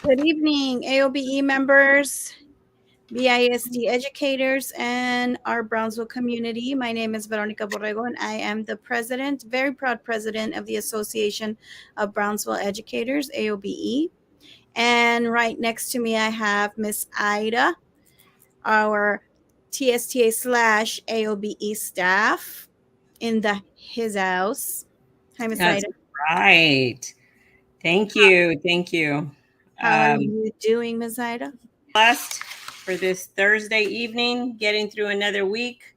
Good evening, AOBE members, BISD educators, and our Brownsville community. My name is Veronica Borrego, and I am the president, very proud president of the Association of Brownsville Educators, AOBE. And right next to me, I have Miss Ida, our TSTA / AOBE staff in his house. Hi, Miss That's Ida. right. Thank you. Thank you. How are you doing, Miss Ida? Blessed for this Thursday evening, getting through another week.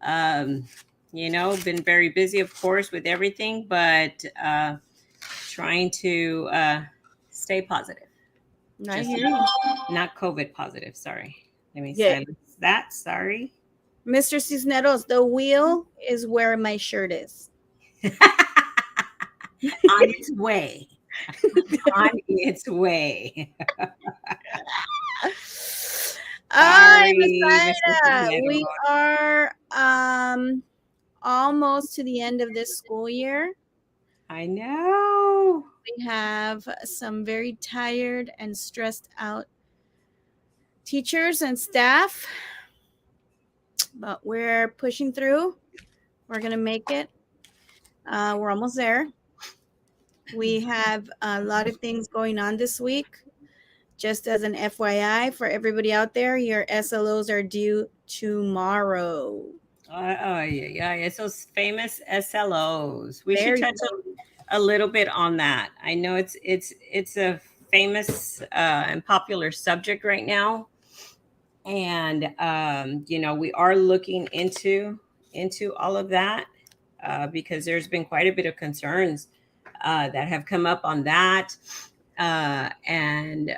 Been very busy, of course, with everything, but trying to stay positive. I Just hear you. not COVID positive. Sorry. Let me Yeah. silence that. Sorry. Mr. Cisneros, the wheel is where my shirt is. On its way. On its way. Hi, Miss Sorry, Mr. Ida. Cisneros. We are almost to the end of this school year. I know. We have some very tired and stressed out teachers and staff, but we're pushing through. We're going to make it. We're almost there. We have a lot of things going on this week. Just as an FYI for everybody out there, your SLOs are due tomorrow. Yeah. It's those famous SLOs. We should There you touch go. a little bit on that. I know it's a famous and popular subject right now, and we are looking into all of that because there's been quite a bit of concerns that have come up on that, and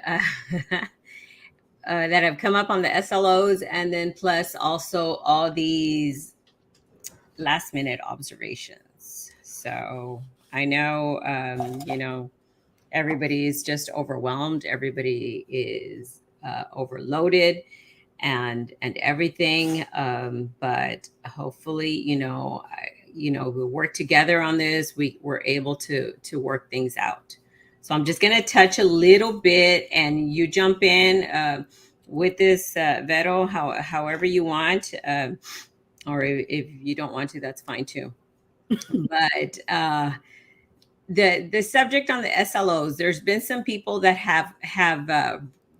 that have come up on the SLOs, and then plus also all these last minute observations. So I know, everybody is just overwhelmed. Everybody is overloaded and everything. But hopefully, we work together on this. We're able to work things out. So I'm just going to touch a little bit, and you jump in with this, Vero, however you want. Or if you don't want to, that's fine too. But the subject on the SLOs, there's been some people that have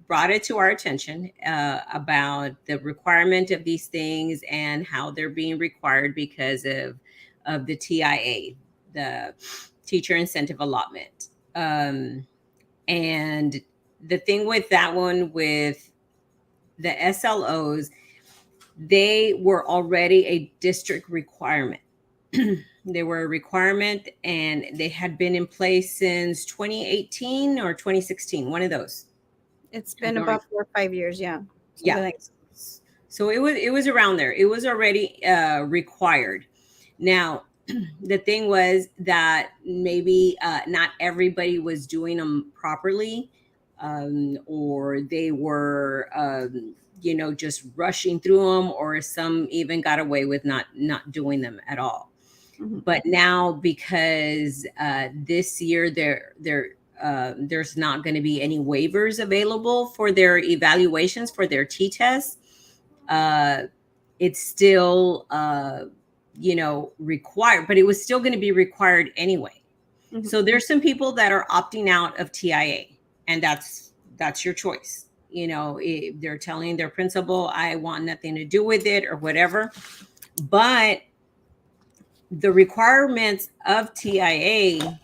brought it to our attention about the requirement of these things and how they're being required because of the TIA, the teacher incentive allotment. And the thing with that one, with the SLOs, they were already a district requirement. They were a requirement, and they had been in place since 2018 or 2016, one of those. It's been about 4 or 5 years, yeah. Yeah. Like So it was around there. It was already required. Now, the thing was that maybe not everybody was doing them properly, or they were just rushing through them, or some even got away with not doing them at all. Mhm. But now, because this year there's not going to be any waivers available for their evaluations for their T-tests, it's still required, but it was still going to be required anyway. Mhm. So there's some people that are opting out of TIA, and that's your choice. They're telling their principal, I want nothing to do with it or whatever. But the requirements of TIA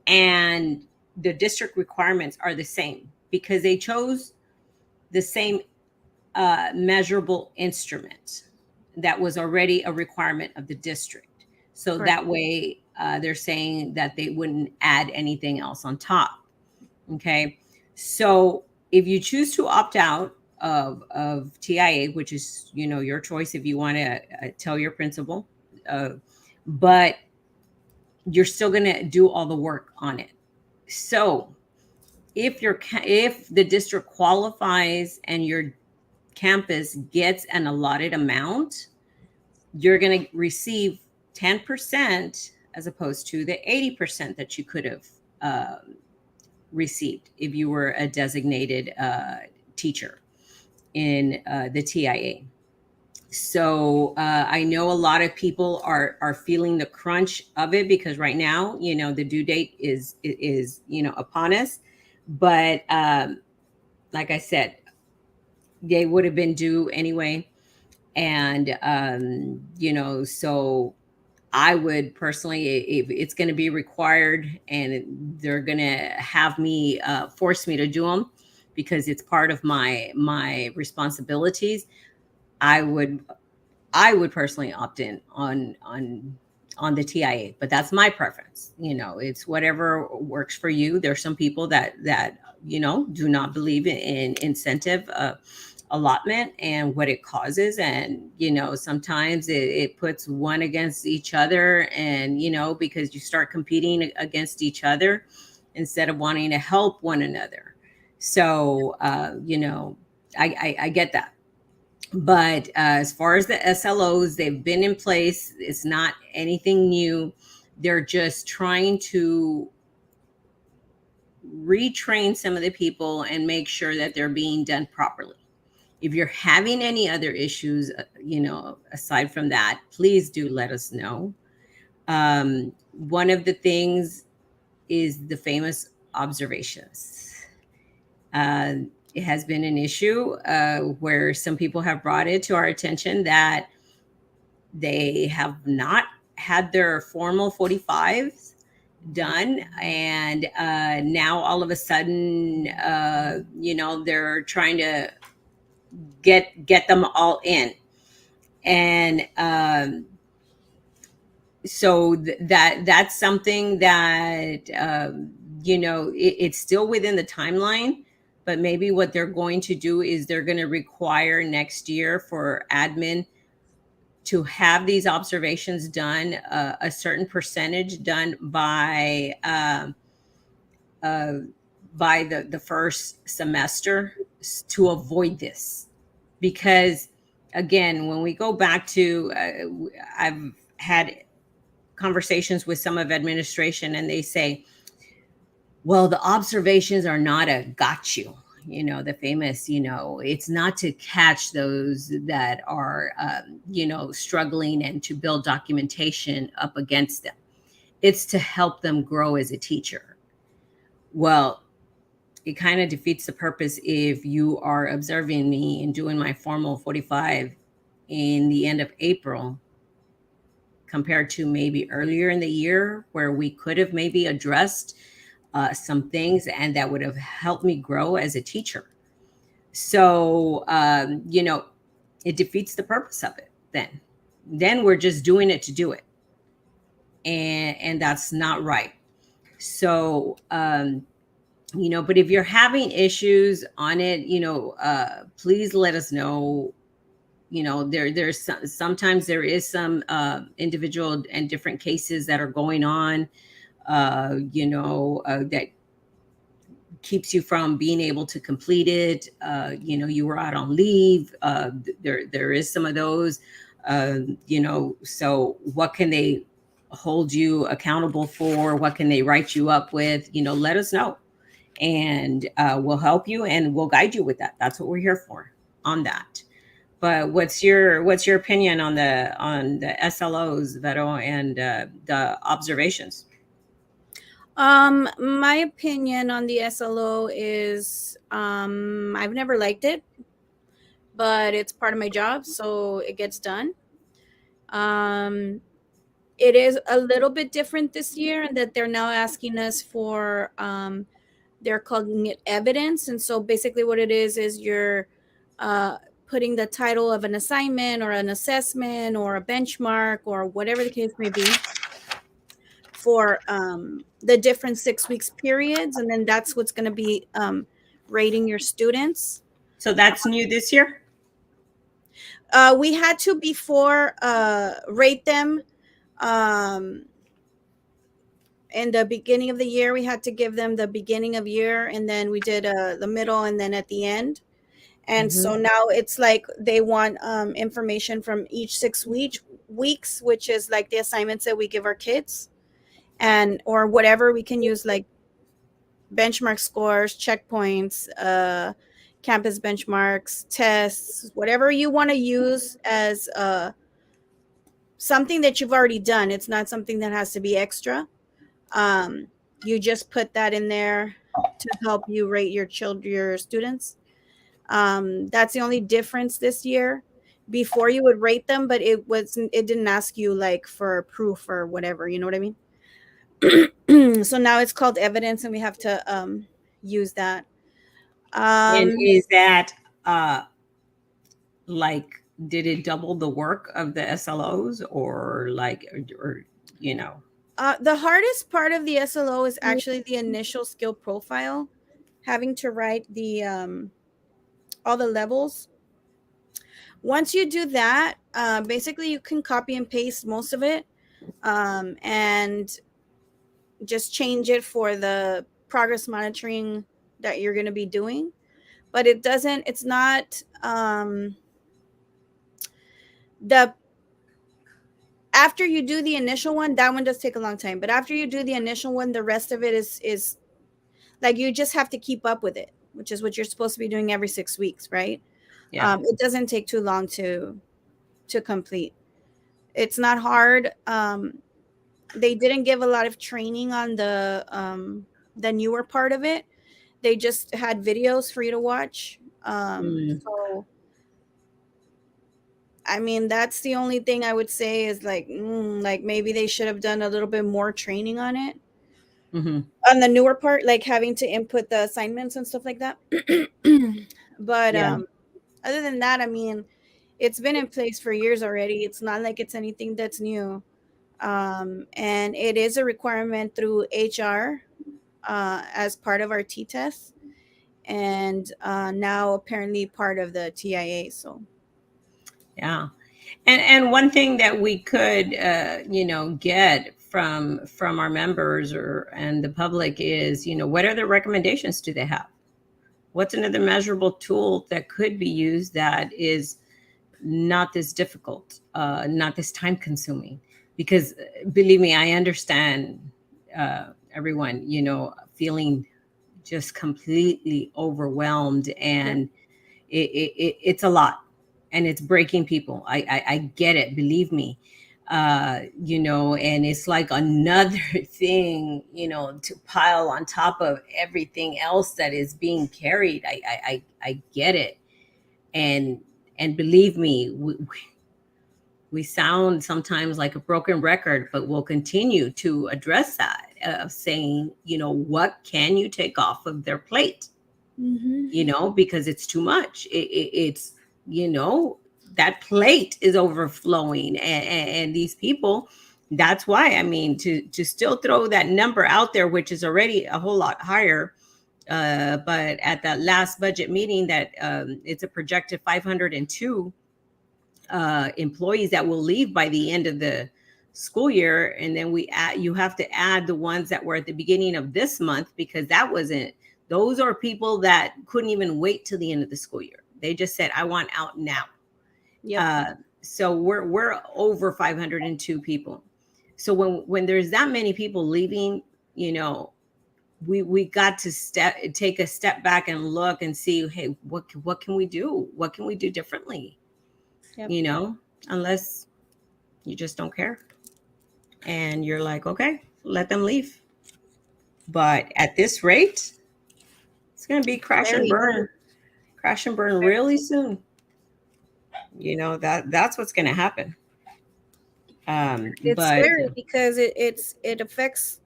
and the district requirements are the same because they chose the same measurable instrument that was already a requirement of the district. So Correct. that way, they're saying that they wouldn't add anything else on top. Okay. So if you choose to opt out of TIA, which is, your choice if you want to tell your principal, but you're still going to do all the work on it. So if the district qualifies and your campus gets an allotted amount, you're going to receive 10% as opposed to the 80% that you could have received if you were a designated teacher in the TIA. So I know a lot of people are feeling the crunch of it because right now, the due date is upon us. But like I said, they would have been due anyway, and so I would personally, if it's going to be required and they're going to have me force me to do them because it's part of my responsibilities, I would I would personally opt in on the TIA, but that's my preference. It's whatever works for you. There's some people that do not believe in incentive allotment and what it causes, and sometimes it puts one against each other, and because you start competing against each other instead of wanting to help one another. So I get that, but as far as the SLOs, they've been in place. It's not anything new. They're just trying to retrain some of the people and make sure that they're being done properly. If you're having any other issues, aside from that, please do let us know. One of the things is the famous observations. It has been an issue where some people have brought it to our attention that they have not had their formal 45s done, and now all of a sudden, they're trying to get them all in, and so that's something that it's still within the timeline, but maybe what they're going to do is they're going to require next year for admin to have these observations done, a certain percentage done uh, by the first semester, to avoid this. Because again, when we go back to, I've had conversations with some of administration, and they say, well, the observations are not a got you, the famous, it's not to catch those that are struggling and to build documentation up against them. It's to help them grow as a teacher. Well, it kind of defeats the purpose if you are observing me and doing my formal 45 in the end of April, compared to maybe earlier in the year where we could have maybe addressed some things and that would have helped me grow as a teacher. So it defeats the purpose of it. Then we're just doing it to do it, and that's not right. So but if you're having issues on it, please let us know. Sometimes there is some individual and different cases that are going on, that keeps you from being able to complete it. You were out on leave. There is some of those. So what can they hold you accountable for? What can they write you up with? Let us know, and we'll help you and we'll guide you with that. That's what we're here for on that. But what's your opinion on the SLOs, Vero, and the observations? My opinion on the SLO is I've never liked it, but it's part of my job, so it gets done. Um, it is a little bit different this year in that they're now asking us for they're calling it evidence, and so basically what it is you're uh, putting the title of an assignment or an assessment or a benchmark or whatever the case may be for the different 6 weeks periods, and then that's what's going to be rating your students. So that's new this year? We had to before rate them in the beginning of the year. We had to give them the beginning of year, and then we did the middle, and then at the end. And so Mm-hmm. now it's like they want information from each 6 weeks, which is like the assignments that we give our kids, and or whatever we can use, like benchmark scores, checkpoints, campus benchmarks, tests, whatever you want to use as something that you've already done. It's not something that has to be extra. You just put that in there to help you rate your students. That's the only difference this year. Before you would rate them, but it didn't ask you like for proof or whatever. You know what I mean? So now it's called evidence, and we have to use that. And Um, is that like, did it double the work of the SLOs, or like, or you know? the hardest part of the SLO is actually the initial skill profile, having to write the all the levels. Once you do that, basically you can copy and paste most of it, and just change it for the progress monitoring that you're going to be doing. But it's not the after you do the initial one, that one does take a long time. But after you do the initial one, the rest of it is like you just have to keep up with it, which is what you're supposed to be doing every 6 weeks, right? Yeah. It doesn't take too long to complete. It's not hard. They didn't give a lot of training on the newer part of it. They just had videos for you to watch. Mm, So I mean, that's the only thing I would say is like maybe they should have done a little bit more training on it, mm-hmm. on the newer part, like having to input the assignments and stuff like that. But Yeah. other than that, I mean, it's been in place for years already. It's not like it's anything that's new. And it is a requirement through HR as part of our T test, and now apparently part of the TIA. So Yeah. And one thing that we could get from our members or and the public is, what other recommendations do they have? What's another measurable tool that could be used that is not this difficult, not this time consuming? Because believe me, I understand everyone, feeling just completely overwhelmed, yep. and it's a lot, and it's breaking people. I get it, believe me. And it's like another thing, to pile on top of everything else that is being carried. I get it. And believe me, we sound sometimes like a broken record, but we'll continue to address that, of saying, what can you take off of their plate? Mm-hmm. Because it's too much. It's, that plate is overflowing, and these people, that's why, I mean, to still throw that number out there, which is already a whole lot higher. But at that last budget meeting, that it's a projected 502 employees that will leave by the end of the school year. And then you have to add the ones that were at the beginning of this month, because that wasn't, those are people that couldn't even wait till the end of the school year. They just said, I want out now. Yep. uh, so we're over 502 people. So when there's that many people leaving, we got to take a step back and look and see, hey, what can we do? What can we do differently? Yep. you know Unless you just don't care and you're like, okay, let them leave. But at this rate, it's going to be Scary. crash and burn really soon. That's what's going to happen. It's But scary because it affects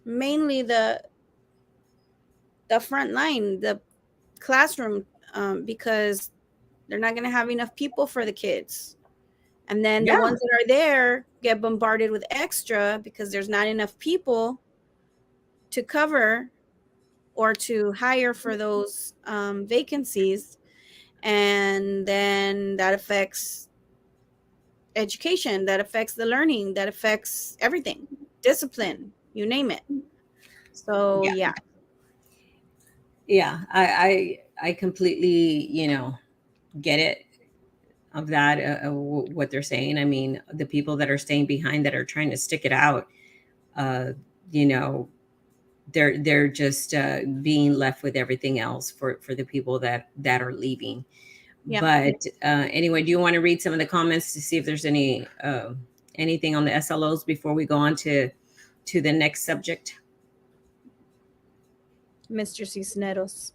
mainly the front line, the classroom, because they're not going to have enough people for the kids. And then the yeah, ones that are there get bombarded with extra because there's not enough people to cover or to hire for those vacancies. And then that affects education, that affects the learning, that affects everything, discipline, you name it. So, yeah, yeah. yeah. I completely, get it, of that, what they're saying. I mean, the people that are staying behind, that are trying to stick it out, uh, you know, they're just being left with everything else for the people that are leaving. Yeah. But anyway, do you want to read some of the comments to see if there's anything on the SLOs before we go on to the next subject? Mr. Cisneros.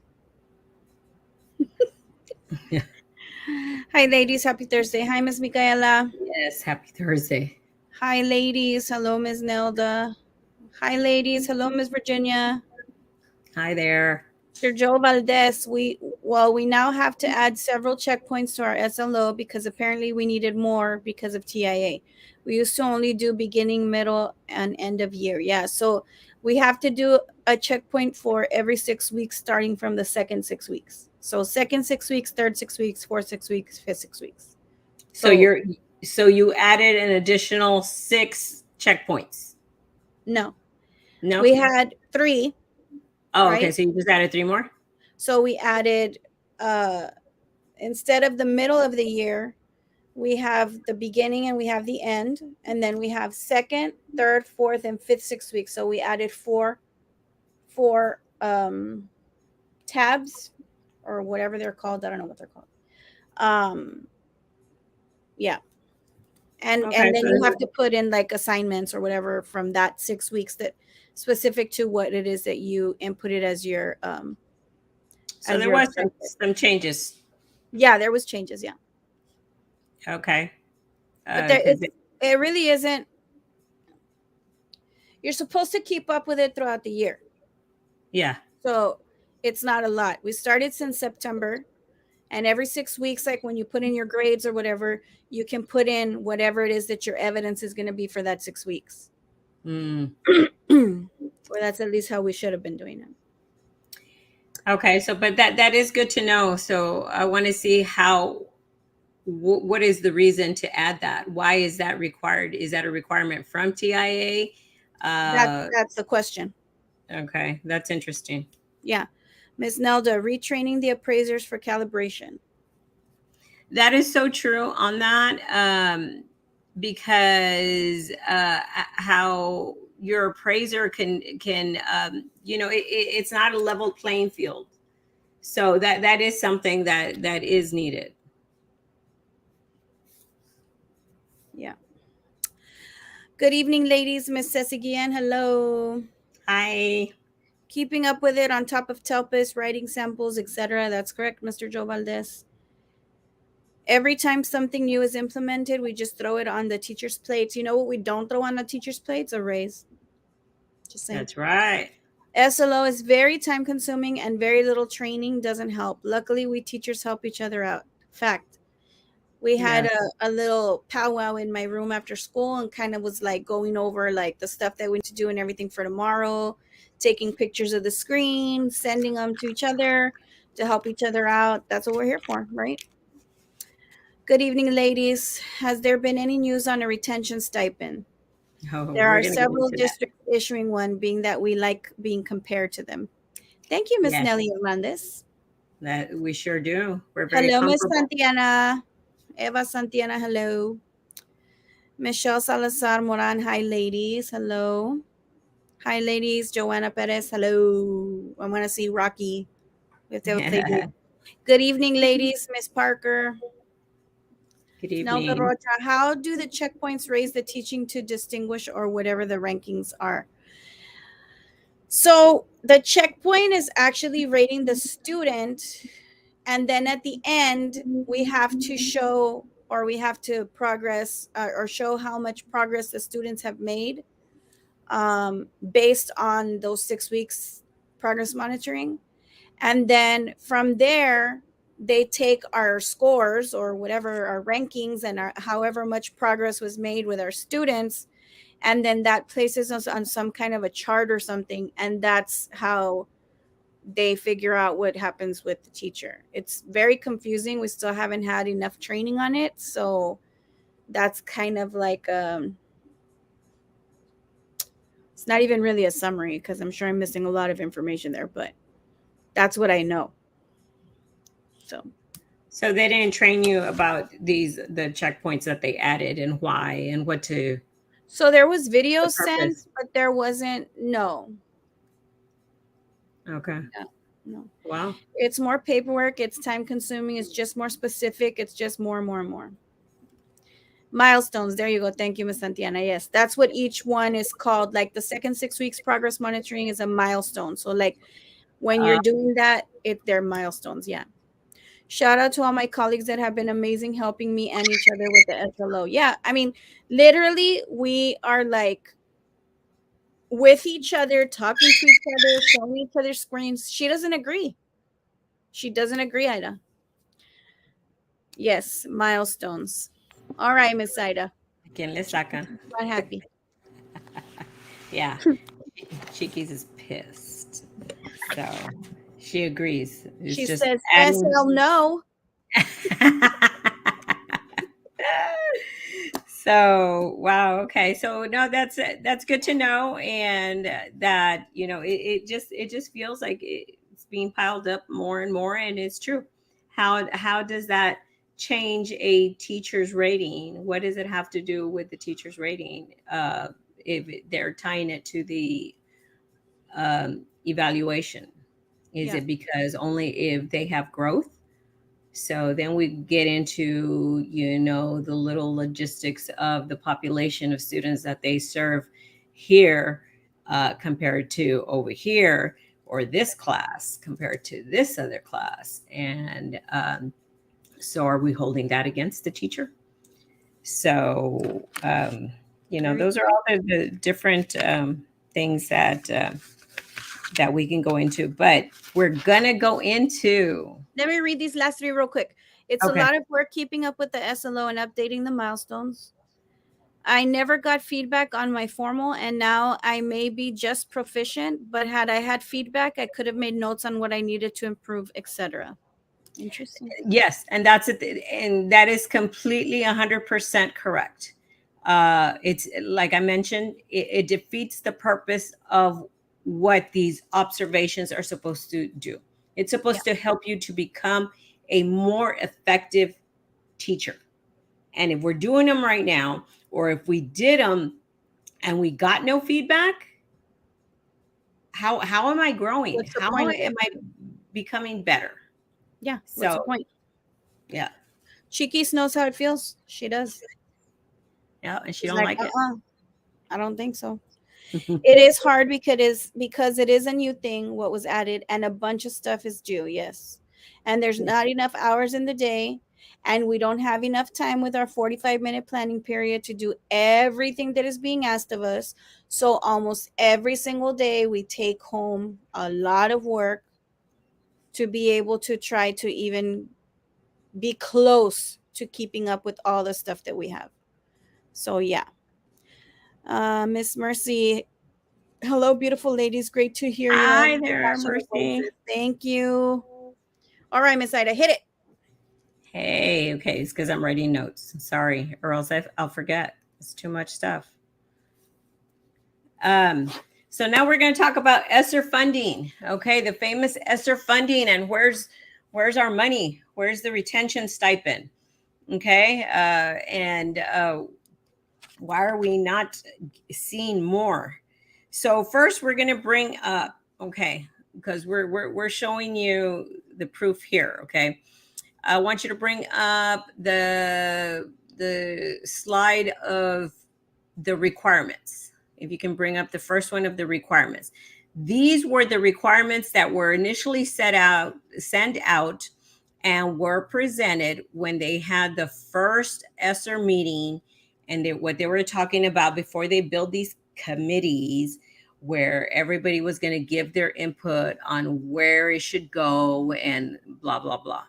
Hi, ladies. Happy Thursday. Hi, Miss Micaela. Yes, happy Thursday. Hi, ladies. Hello, Miss Nelda. Hi, ladies. Hello, Miss Virginia. Hi there. Mr. Joe Valdez, we now have to add several checkpoints to our SLO because apparently we needed more because of TIA. We used to only do beginning, middle, and end of year. Yeah, so we have to do a checkpoint for every 6 weeks, starting from the second 6 weeks. So second 6 weeks, third 6 weeks, fourth 6 weeks, fifth 6 weeks. So you added an additional 6 checkpoints. No, No, we had 3. Oh, right? okay. So you just added 3 more. So we added instead of the middle of the year, we have the beginning and we have the end, and then we have second, third, fourth, and fifth 6 weeks. So we added four tabs or whatever they're called. I don't know what they're called. Yeah. And Okay, and then so you have to put in like assignments or whatever from that 6 weeks that specific to what it is that you inputted as your so as there your was objective. some changes. Yeah, there was changes. Yeah. Okay. But there 'Cause it really isn't. You're supposed to keep up with it throughout the year. yeah. So it's not a lot. We started since September, and every 6 weeks, like when you put in your grades or whatever, you can put in whatever it is that your evidence is going to be for that 6 weeks. Mm. Or that's at least how we should have been doing it. Okay. So, but that is good to know. So I want to see what is the reason to add that? Why is that required? Is that a requirement from TIA? That's the question. Okay, that's interesting. Yeah. Ms. Nelda, retraining the appraisers for calibration. That is so true on that, because how your appraiser can it's not a level playing field. So that is something that is needed. Yeah. Good evening, ladies. Miss Sesigian, hello. Hi. Keeping up with it on top of TELPIS, writing samples, etc. That's correct, Mr. Joe Valdez. Every time something new is implemented, we just throw it on the teacher's plates. You know what we don't throw on the teacher's plates? Arrays. Just saying. That's right. SLO is very time consuming and very little training doesn't help. Luckily, we teachers help each other out. Fact. We had Yes. a little powwow in my room after school and kind of was like going over like the stuff that we need to do and everything for tomorrow, taking pictures of the screen, sending them to each other to help each other out. That's what we're here for, right? Good evening, ladies. Has there been any news on a retention stipend? Oh, There we're are gonna go several into that. districts issuing one, being that we like being compared to them. Thank you, Miss Yes, Nelly Hernandez. that we sure do. We're very Hello, Miss comfortable. Santiana. Eva Santiana, hello. Michelle Salazar Moran, hi, ladies. Hello. Hi, ladies. Joanna Perez, hello. I want to see Rocky. We have to have a play date. Good evening, ladies. Miss Parker. Good Nelda evening. Rocha, how do the checkpoints raise the teaching to distinguish or whatever the rankings are? So the checkpoint is actually rating the student, and then at the end we have to show or we have to progress or show how much progress the students have made based on those 6 weeks progress monitoring. And then from there they take our scores or whatever our rankings and however much progress was made with our students, and then that places us on some kind of a chart or something, and that's how they figure out what happens with the teacher. It's very confusing. We still haven't had enough training on it, so that's kind of like it's not even really a summary because I'm sure I'm missing a lot of information there, but that's what I know. So they didn't train you about the checkpoints that they added and why and what to So there was video the sent, purpose. but there wasn't. No, Okay. Yeah, no. Wow. It's more paperwork. It's time consuming. It's just more specific. It's just more and more and more. Milestones. There you go. Thank you, Miss Santiana. Yes, that's what each one is called. Like the second 6 weeks progress monitoring is a milestone. So like when Uh, you're doing that, they're milestones. Yeah. Shout out to all my colleagues that have been amazing helping me and each other with the SLO. Yeah, I mean, literally, we are like with each other, talking to each other, showing each other screens. She doesn't agree. She doesn't agree, Ida. Yes, milestones. All right, Miss Ida. ¿Quién le saca? Quite happy. Yeah. Chiquis is pissed. So she agrees. It's She just says, adding. SL no. So wow, okay, so no, that's good to know, and that it just feels like it's being piled up more and more, and it's true. How does that change a teacher's rating? What does it have to do with the teacher's rating, if they're tying it to the evaluation? Is Yeah, it because only if they have growth? So then we get into, the little logistics of the population of students that they serve here, compared to over here, or this class compared to this other class. And so are we holding that against the teacher? So, very those are true. all the different things that we can go into. But we're going to go into. Let me read these last three real quick. It's a Okay. lot of work keeping up with the SLO and updating the milestones. I never got feedback on my formal, and now I may be just proficient, but had I had feedback, I could have made notes on what I needed to improve, etc. Interesting. Yes, and that's it, and that is completely 100% correct. It's like I mentioned, it defeats the purpose of what these observations are supposed to do. It's Yeah. supposed to help you to become a more effective teacher. And if we're doing them right now, or if we did them and we got no feedback, how am I growing? What's the How point of am it? I becoming better? Yeah. What's the So, point? yeah, Chiquis knows how it feels. She does. yeah, and she She's don't like, like it. I don't think so. It is hard because it is a new thing what was added and a bunch of stuff is due, yes. And there's not enough hours in the day and we don't have enough time with our 45-minute planning period to do everything that is being asked of us. So almost every single day we take home a lot of work to be able to try to even be close to keeping up with all the stuff that we have. So yeah. Miss Mercy, hello, beautiful ladies. Great to hear your Hi there, passionate Mercy. voices. Thank you. All right, Miss Ida, hit it. Hey, okay, it's because I'm writing notes. Sorry, or else I'll forget. It's too much stuff. Um, so now we're going to talk about ESSER funding. Okay, the famous ESSER funding, and where's our money? Where's the retention stipend? Okay, and why are we not seeing more? So first, we're going to bring up, okay, because we're showing you the proof here. Okay, I want you to bring up the slide of the requirements. If you can bring up the first one of the requirements. These were the requirements that were initially sent out and were presented when they had the first ESSER meeting, and what they were talking about before they build these committees where everybody was going to give their input on where it should go and blah blah blah.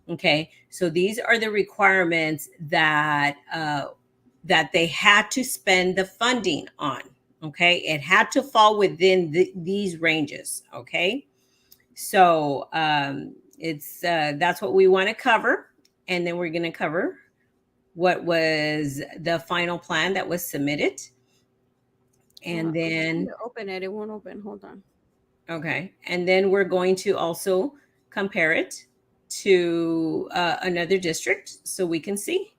Okay, so these are the requirements that they had to spend the funding on. Okay, it had to fall within these ranges. Okay, so it's that's what we want to cover, and then we're going to cover what was the final plan that was submitted, and I'm trying then to open it. It won't open. Hold on. okay, and then we're going to also compare it to another district so we can see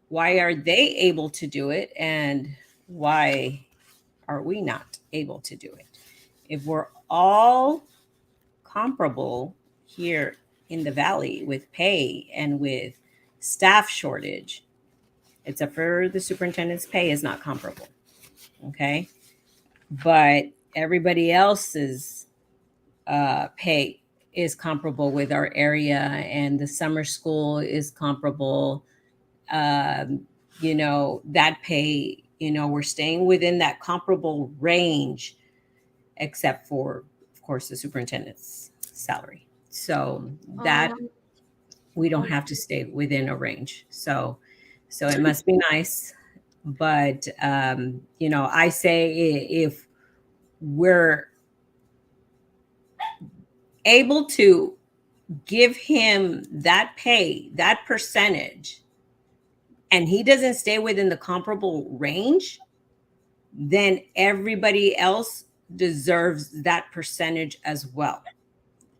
why are they able to do it and why are we not able to do it. If we're all comparable here in the Valley with pay and with staff shortage, except for the superintendent's pay is not comparable. Okay. But everybody else's pay is comparable with our area, and the summer school is comparable. That pay, we're staying within that comparable range, except for, of course, the superintendent's salary. So that we don't have to stay within a range. So it must be nice. But, I say if we're able to give him that pay, that percentage, and he doesn't stay within the comparable range, then everybody else deserves that percentage as well.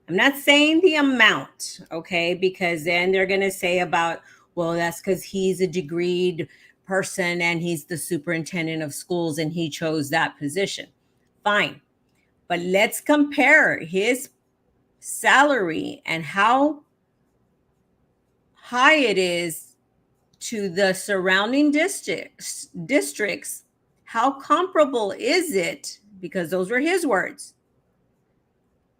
I'm not saying the amount, okay? Because then they're going to say about, well, that's because he's a degreed person and he's the superintendent of schools and he chose that position. Fine. But let's compare his salary and how high it is to the surrounding districts. How comparable is it? Because those were his words.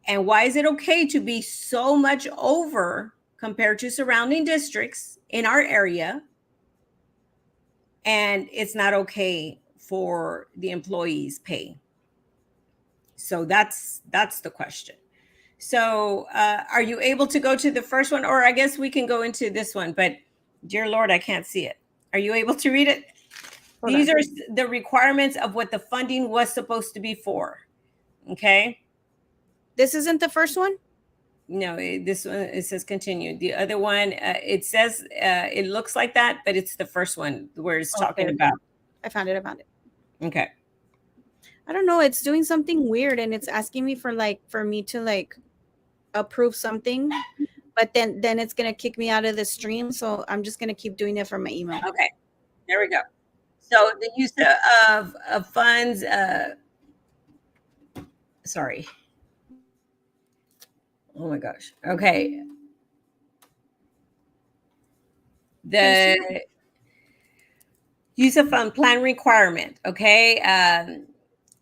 And why is it okay to be so much over compared to surrounding districts in our area, and it's not okay for the employees' pay? So that's the question. So are you able to go to the first one? Or I guess we can go into this one, but dear Lord, I can't see it. Are you able to read it? These are the requirements of what the funding was supposed to be for. Okay. This isn't the first one? No, this one, it says continue. The other one, it says, it looks like that, but it's the first one where it's talking about. I found it. Okay. I don't know. It's doing something weird, and it's asking me for me to approve something, but then it's going to kick me out of the stream. So I'm just going to keep doing it from my email. Okay. There we go. So the use of funds, sorry. Oh my gosh. Okay. The use of fund plan requirement. Okay.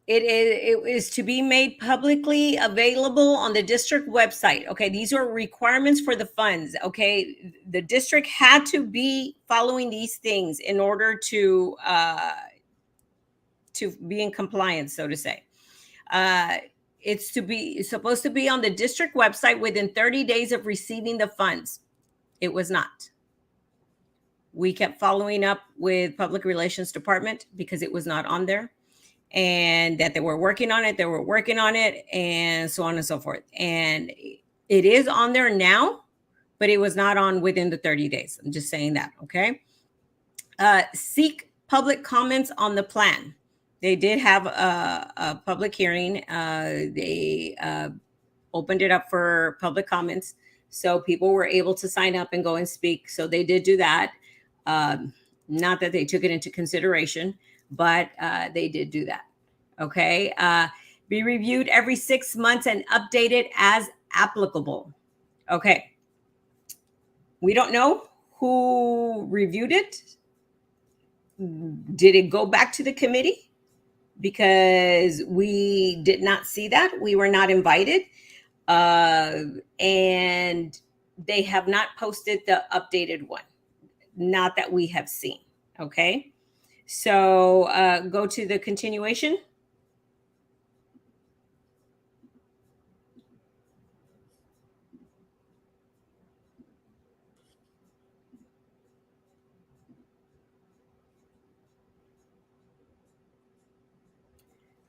It is to be made publicly available on the district website. Okay. These are requirements for the funds. Okay. The district had to be following these things in order to be in compliance, so to say. It's supposed to be on the district website within 30 days of receiving the funds. It was not. We kept following up with public relations department because it was not on there, and that they were working on it. And so on and so forth. And it is on there now, but it was not on within the 30 days. I'm just saying that. Okay. Seek public comments on the plan. They did have a public hearing. They opened it up for public comments. So people were able to sign up and go and speak. So they did do that. Not that they took it into consideration, but they did do that. Okay. Be reviewed every 6 months and updated as applicable. Okay. We don't know who reviewed it. Did it go back to the committee? Because we did not see that. We were not invited. And they have not posted the updated one. Not that we have seen. Okay. So go to the continuation.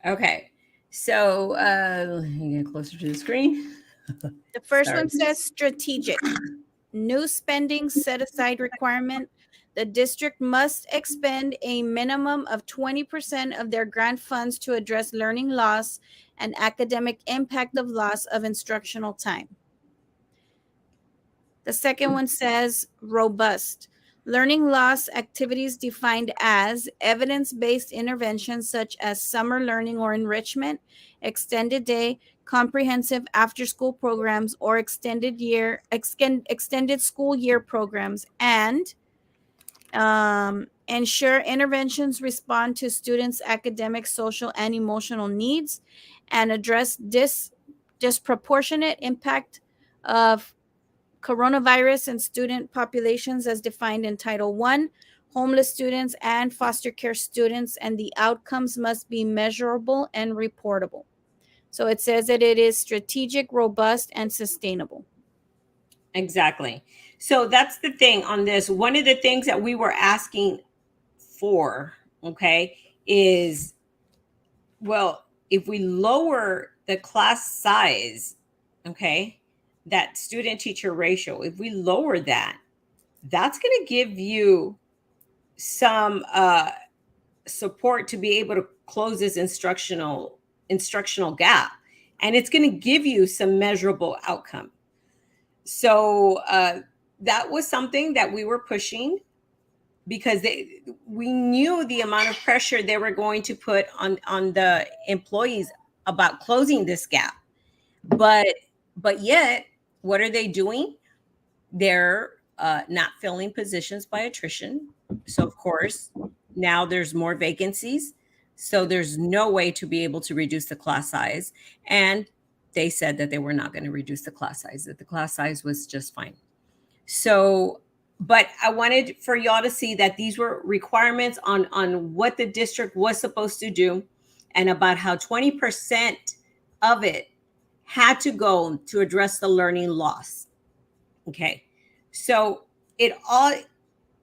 Okay. So let me get closer to the screen. The first one says strategic. New spending set aside requirement. The district must expend a minimum of 20% of their grant funds to address learning loss and academic impact of loss of instructional time. The second one says robust. Learning loss activities defined as evidence-based interventions such as summer learning or enrichment, extended day, comprehensive after-school programs, or extended school year programs, and ensure interventions respond to students' academic, social, and emotional needs, and address disproportionate impact of coronavirus and student populations as defined in Title I, homeless students, and foster care students, and the outcomes must be measurable and reportable. So it says that it is strategic, robust, and sustainable. Exactly. So that's the thing on this. One of the things that we were asking for, okay, is, well, if we lower the class size, okay, that student teacher ratio, if we lower that, that's going to give you some support to be able to close this instructional gap, and it's going to give you some measurable outcome. So that was something that we were pushing, because we knew the amount of pressure they were going to put on the employees about closing this gap. But yet, what are they doing? They're not filling positions by attrition. So of course, now there's more vacancies. So there's no way to be able to reduce the class size. And they said that they were not going to reduce the class size, that the class size was just fine. So, but I wanted for y'all to see that these were requirements on what the district was supposed to do, and about how 20% of it had to go to address the learning loss. Okay. So it all,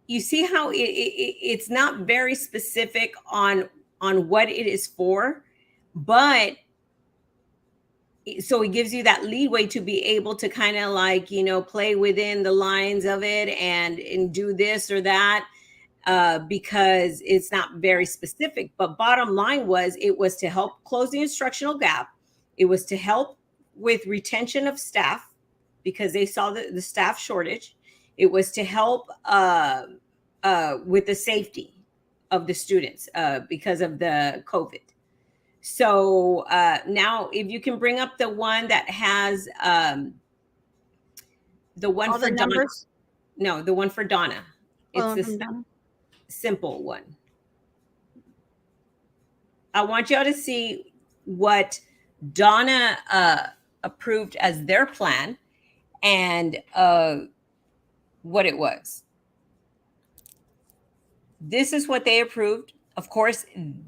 you see how it's not very specific on what it is for, but so it gives you that leeway to be able to kind of like, play within the lines of it and do this or that, because it's not very specific. But bottom line was, it was to help close the instructional gap. It was to help with retention of staff, because they saw the staff shortage. It was to help with the safety of the students because of the COVID. So now, if you can bring up the one that has the one All for the Donna. numbers? No, the one for Donna. It's Oh, the from Donna. simple one. I want y'all to see what Donna approved as their plan, and what it was. This is what they approved. Of course,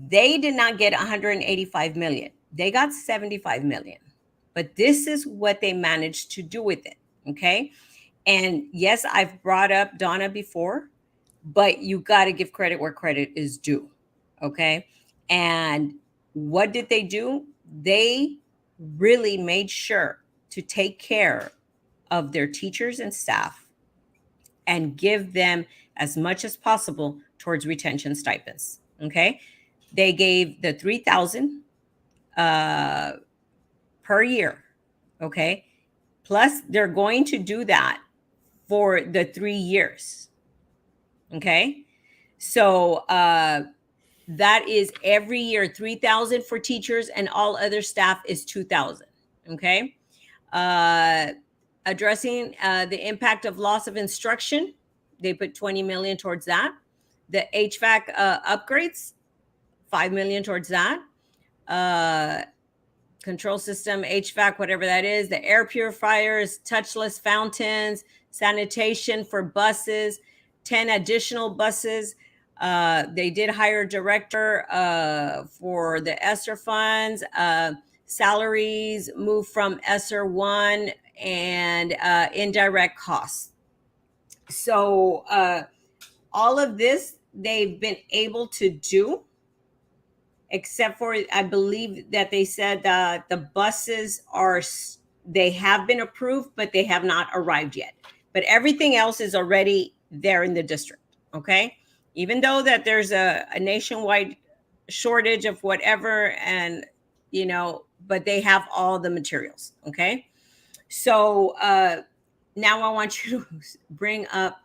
they did not get 185 million. They got 75 million. But this is what they managed to do with it. Okay. And yes, I've brought up Donna before, but you got to give credit where credit is due. Okay. And what did they do? They really made sure to take care of their teachers and staff and give them as much as possible towards retention stipends. Okay. They gave the 3,000 per year. Okay. Plus, they're going to do that for the 3 years. Okay. So that is every year 3,000 for teachers, and all other staff is 2,000. Okay. Addressing the impact of loss of instruction, they put 20 million towards that. The HVAC upgrades, 5 million towards that. Control system, HVAC, whatever that is, the air purifiers, touchless fountains, sanitation for buses, 10 additional buses. They did hire a director for the ESSER funds. Salaries moved from ESSER 1, and indirect costs. So all of this they've been able to do, except for, I believe that they said that the buses they have been approved, but they have not arrived yet. But everything else is already there in the district. Okay. Even though that there's a nationwide shortage of whatever, and but they have all the materials. Okay. So now I want you to bring up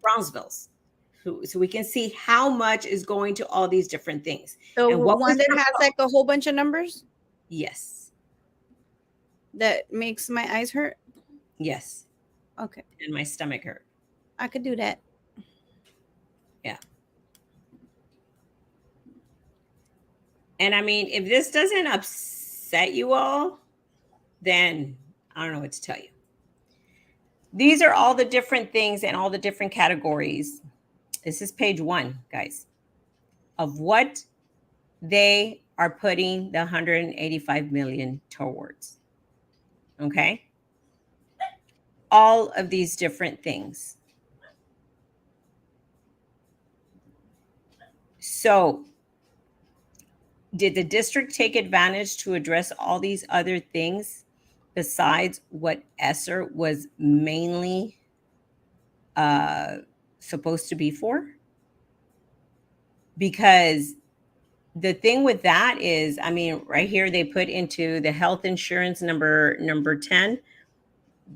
Brownsville's, so we can see how much is going to all these different things. The And what was one that their has like a whole bunch of numbers? Yes. that makes my eyes hurt? Yes. Okay, And my stomach hurt. I could do that. Yeah. And I mean, if this doesn't upset you all, then I don't know what to tell you. These are all the different things and all the different categories. This is page 1, guys, of what they are putting the 185 million towards. Okay? All of these different things. So, did the district take advantage to address all these other things besides what ESSER was mainly supposed to be for? Because the thing with that is, I mean, right here they put into the health insurance number 10,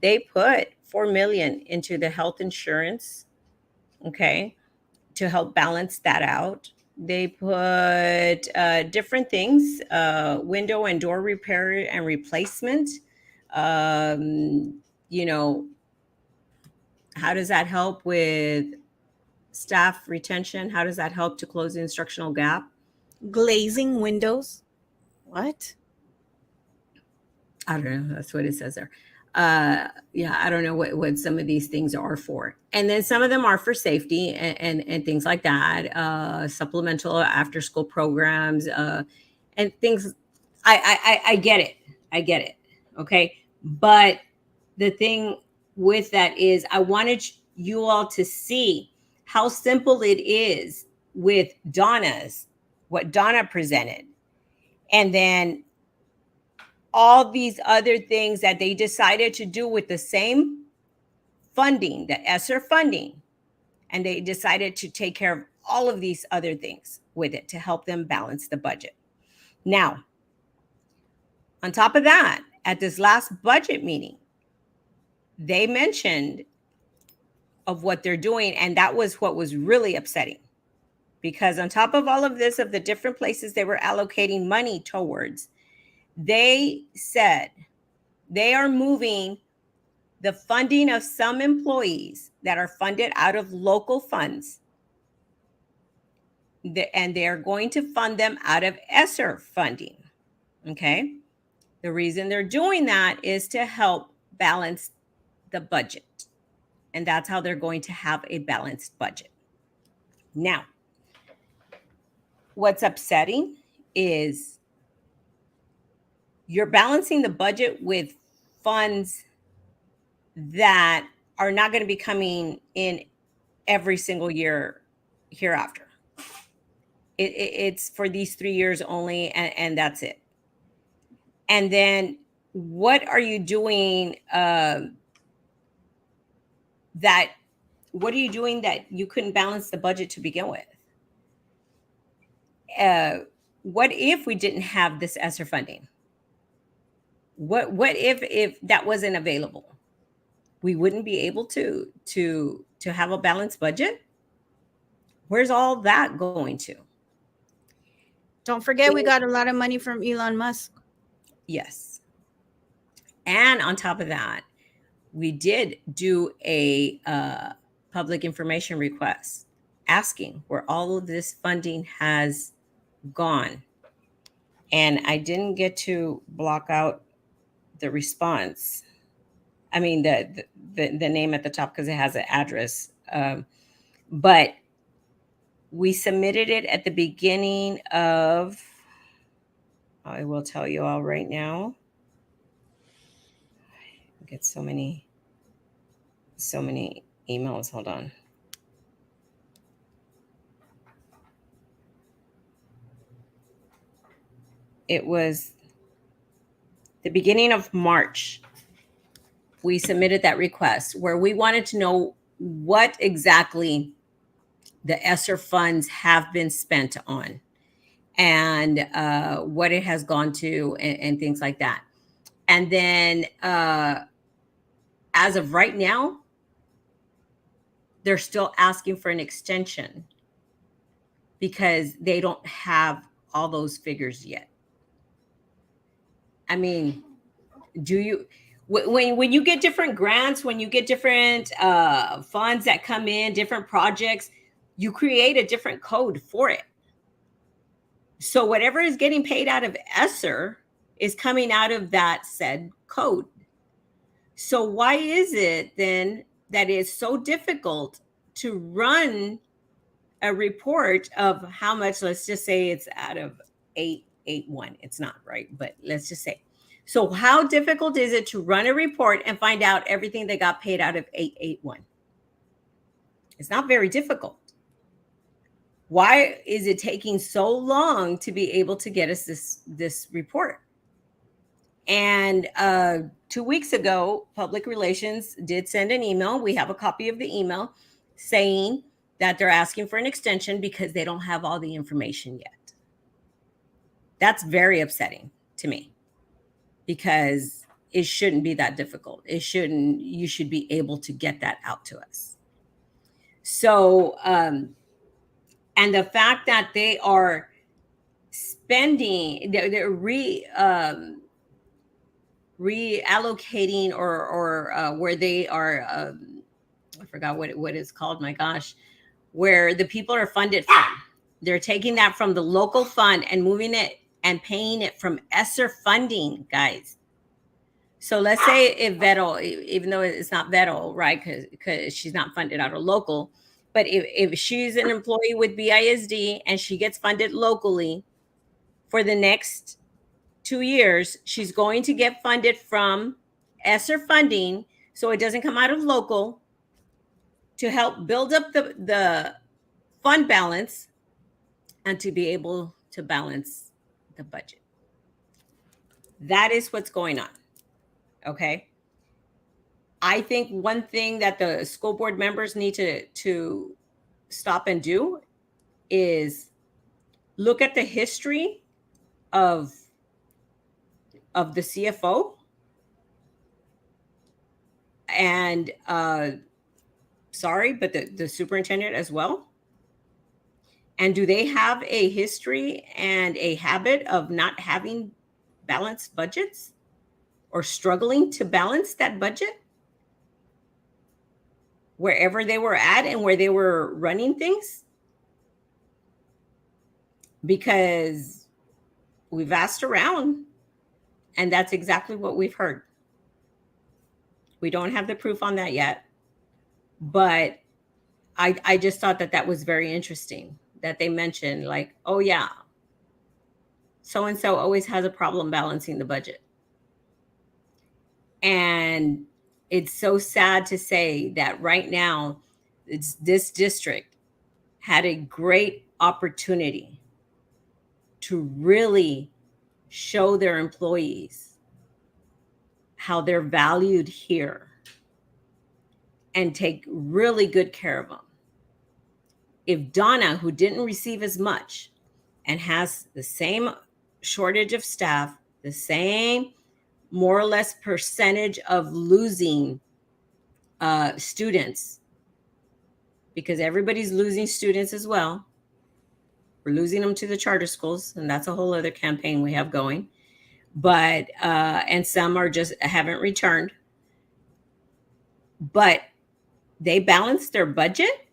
they put 4 million into the health insurance, okay, to help balance that out. They put different things, window and door repair and replacement. You know, how does that help with staff retention? How does that help to close the instructional gap? Glazing windows. What? I don't know. That's what it says there. Yeah, I don't know what some of these things are for. And then some of them are for safety and things like that. Supplemental after school programs and things. I get it. I get it. Okay. But the thing with that is, I wanted you all to see how simple it is with Donna's, what Donna presented. And then all these other things that they decided to do with the same funding, the ESSER funding, and they decided to take care of all of these other things with it to help them balance the budget. Now, on top of that, at this last budget meeting, they mentioned of what they're doing, and that was what was really upsetting, because on top of all of this, of the different places they were allocating money towards, they said they are moving the funding of some employees that are funded out of local funds, and they're going to fund them out of ESSER funding. Okay. The reason they're doing that is to help balance the budget. And that's how they're going to have a balanced budget. Now, what's upsetting is you're balancing the budget with funds that are not going to be coming in every single year hereafter. It's for these 3 years only, and that's it. And then what are you doing that what are you doing that you couldn't balance the budget to begin with? What if we didn't have this ESSER funding? What if that wasn't available? We wouldn't be able to have a balanced budget? Where's all that going to? Don't forget, we got a lot of money from Elon Musk. Yes. And on top of that, we did do a public information request asking where all of this funding has gone. And I didn't get to block out the response. I mean, the name at the top, because it has an address. But we submitted it at the beginning of, I will tell you all right now. I get so many emails. Hold on. It was the beginning of March. We submitted that request where we wanted to know what exactly the ESSER funds have been spent on, and what it has gone to, and things like that. And then as of right now, they're still asking for an extension because they don't have all those figures yet. I mean, Do you, when you get different grants, when you get different funds that come in, different projects, you create a different code for it. So whatever is getting paid out of ESSER is coming out of that said code. So why is it then that it's so difficult to run a report of how much? Let's just say it's out of 881. It's not, right? But let's just say. So how difficult is it to run a report and find out everything that got paid out of 881? It's not very difficult. Why is it taking so long to be able to get us this report? And 2 weeks ago, Public Relations did send an email. We have a copy of the email saying that they're asking for an extension because they don't have all the information yet. That's very upsetting to me, because it shouldn't be that difficult. You should be able to get that out to us. So, and the fact that they are spending, they're reallocating or where they are, I forgot what it's called, my gosh, where the people are funded from. They're taking that from the local fund and moving it and paying it from ESSER funding, guys. So let's say if Vettel, even though it's not Vettel, right, because she's not funded out of local, but if she's an employee with BISD and she gets funded locally for the next 2 years, she's going to get funded from ESSER funding, so it doesn't come out of local, to help build up the fund balance and to be able to balance the budget. That is what's going on. Okay. I think one thing that the school board members need to stop and do is look at the history of the CFO and sorry, but the superintendent as well. And do they have a history and a habit of not having balanced budgets or struggling to balance that budget wherever they were at and where they were running things? Because we've asked around and that's exactly what we've heard. We don't have the proof on that yet, but I just thought that was very interesting that they mentioned, like, oh yeah, so-and-so always has a problem balancing the budget. And it's so sad to say that right now, this district had a great opportunity to really show their employees how they're valued here and take really good care of them. If Donna, who didn't receive as much and has the same shortage of staff, the same more or less percentage of losing students, because everybody's losing students as well. We're losing them to the charter schools, and that's a whole other campaign we have going. But and some are just haven't returned. But they balanced their budget,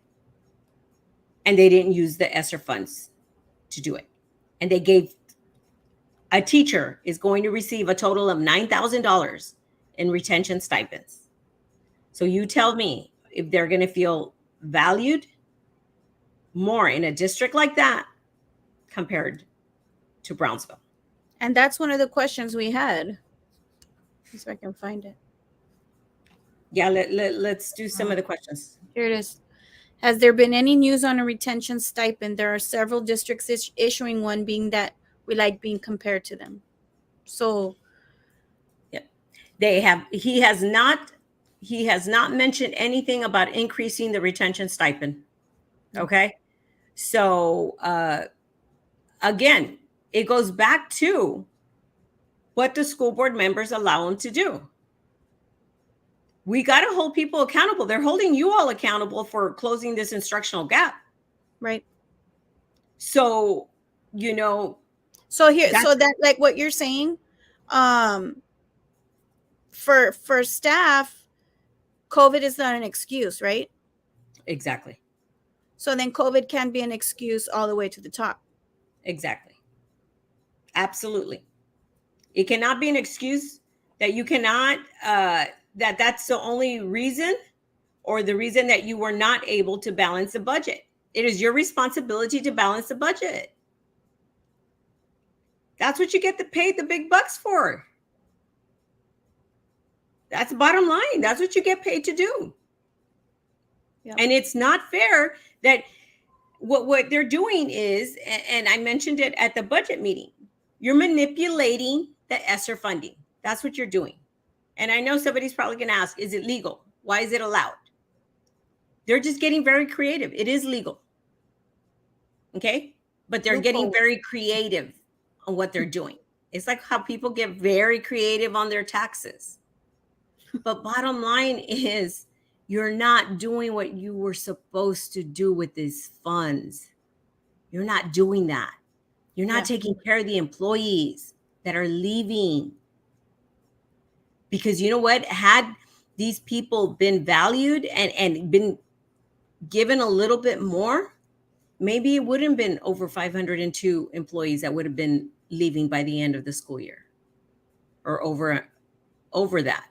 and they didn't use the ESSER funds to do it. And they gave, a teacher is going to receive a total of $9,000 in retention stipends. So you tell me if they're going to feel valued more in a district like that compared to Brownsville. And that's one of the questions we had. See if I can find it. Yeah, let's do some of the questions. Here it is. Has there been any news on a retention stipend? There are several districts issuing one, being that we like being compared to them. So yeah, they have. He has not mentioned anything about increasing the retention stipend. Okay. So again, it goes back to what the school board members allow them to do. We got to hold people accountable. They're holding you all accountable for closing this instructional gap. Right. So, you know. So here, so that, like what you're saying, for staff, COVID is not an excuse, right? Exactly. So then COVID can be an excuse all the way to the top. Exactly. Absolutely. It cannot be an excuse that you cannot, that's the only reason, or the reason that you were not able to balance the budget. It is your responsibility to balance the budget. That's what you get paid the big bucks for. That's the bottom line. That's what you get paid to do. Yep. And it's not fair that what they're doing is, and I mentioned it at the budget meeting, you're manipulating the ESSER funding. That's what you're doing. And I know somebody's probably going to ask, is it legal? Why is it allowed? They're just getting very creative. It is legal. Okay? But they're getting very creative on what they're doing. It's like how people get very creative on their taxes. But bottom line is, you're not doing what you were supposed to do with these funds. You're not doing that. You're not taking care of the employees that are leaving. Because you know what? Had these people been valued and been given a little bit more, maybe it wouldn't have been over 502 employees that would have been leaving by the end of the school year, or over that.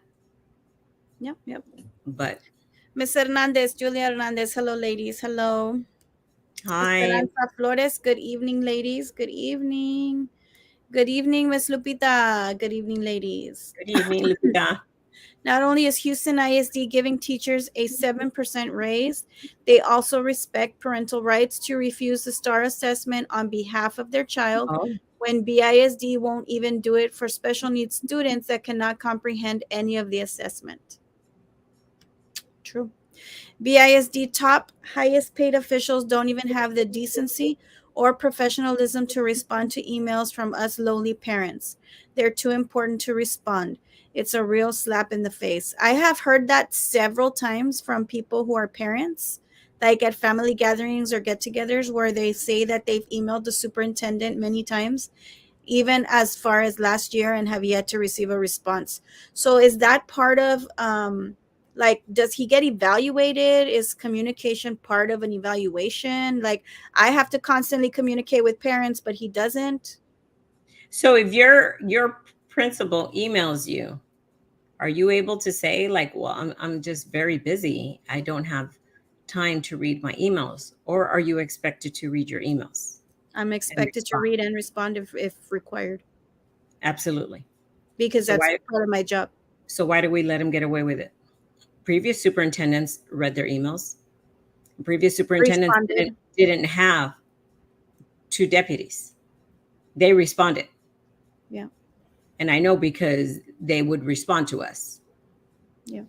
Yep. But Miss Hernandez, Julia Hernandez, hello, ladies. Hello. Hi. Esperanza Flores, good evening, ladies. Good evening. Good evening, Miss Lupita. Good evening, ladies. Good evening, Lupita. Not only is Houston ISD giving teachers a 7% raise, they also respect parental rights to refuse the STAR assessment on behalf of their child when BISD won't even do it for special needs students that cannot comprehend any of the assessment. True. BISD top highest paid officials don't even have the decency or professionalism to respond to emails from us lowly parents. They're too important to respond. It's a real slap in the face. I have heard that several times from people who are parents, like at family gatherings or get-togethers, where they say that they've emailed the superintendent many times, even as far as last year, and have yet to receive a response. So is that part of like, does he get evaluated? Is communication part of an evaluation? Like, I have to constantly communicate with parents, but he doesn't. So if your principal emails you, are you able to say, like, well, I'm just very busy, I don't have time to read my emails? Or are you expected to read your emails? I'm expected to read and respond if required. Absolutely. Because that's part of my job. So why do we let him get away with it? Previous superintendents read their emails. Previous superintendents didn't have 2 deputies. They responded. Yeah. And I know because they would respond to us. Yeah.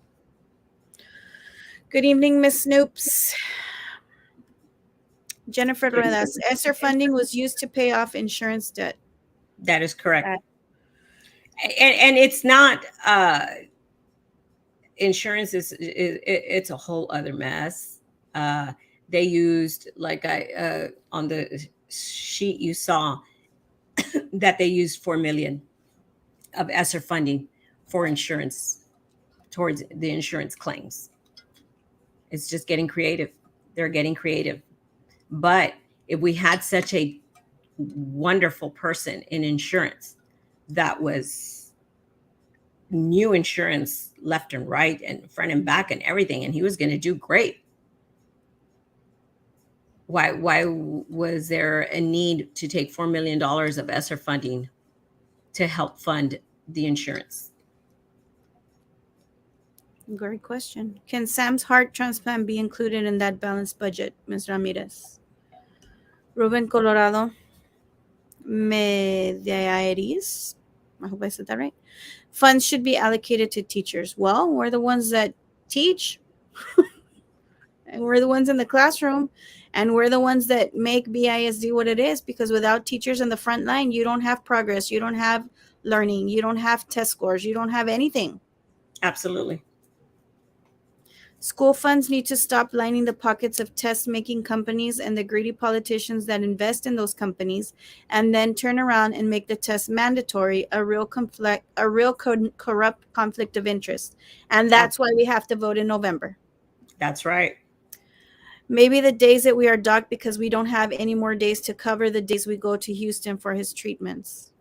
Good evening, Miss Snoops. Jennifer Ruedas. ESSER funding was used to pay off insurance debt. That is correct. And it's not insurance it's a whole other mess. They used, like on the sheet you saw, that they used $4 million of ESSER funding for insurance, towards the insurance claims. It's just getting creative. They're getting creative. But if we had such a wonderful person in insurance that was new insurance left and right and front and back and everything, and he was going to do great, why was there a need to take $4 million of ESSER funding to help fund the insurance? Great question. Can Sam's heart transplant be included in that balanced budget, Ms. Ramirez? Ruben Colorado Mediairis, I hope I said that right. Funds should be allocated to teachers. Well, we're the ones that teach. And we're the ones in the classroom, and we're the ones that make BISD what it is, because without teachers in the front line, you don't have progress, you don't have learning, you don't have test scores, you don't have anything. Absolutely. School funds need to stop lining the pockets of test-making companies and the greedy politicians that invest in those companies, and then turn around and make the test mandatory, a real corrupt conflict of interest. And that's why we have to vote in November. That's right. Maybe the days that we are docked because we don't have any more days to cover the days we go to Houston for his treatments.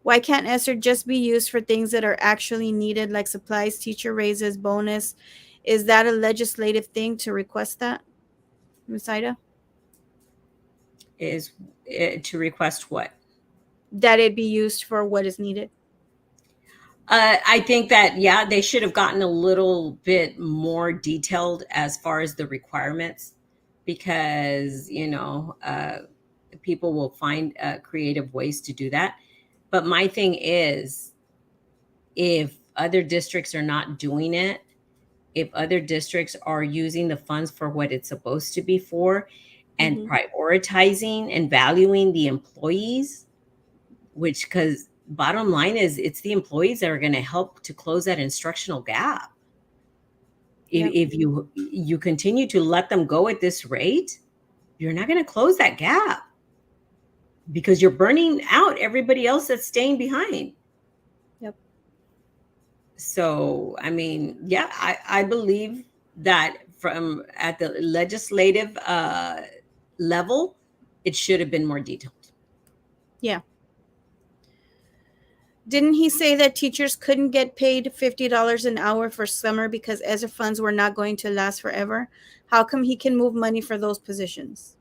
Why can't ESSER just be used for things that are actually needed, like supplies, teacher raises, bonus? Is that a legislative thing to request that, Ms. Ida? Is it to request what? That it be used for what is needed? I think that, yeah, they should have gotten a little bit more detailed as far as the requirements, because, people will find creative ways to do that. But my thing is, if other districts are not doing it, if other districts are using the funds for what it's supposed to be for, and prioritizing and valuing the employees, which, because bottom line is, it's the employees that are going to help to close that instructional gap. Yep. If you continue to let them go at this rate, you're not going to close that gap, because you're burning out everybody else that's staying behind. Yep. So, I mean, yeah, I believe that from at the legislative level, it should have been more detailed. Yeah. Didn't he say that teachers couldn't get paid $50 an hour for summer because ESSER funds were not going to last forever? How come he can move money for those positions?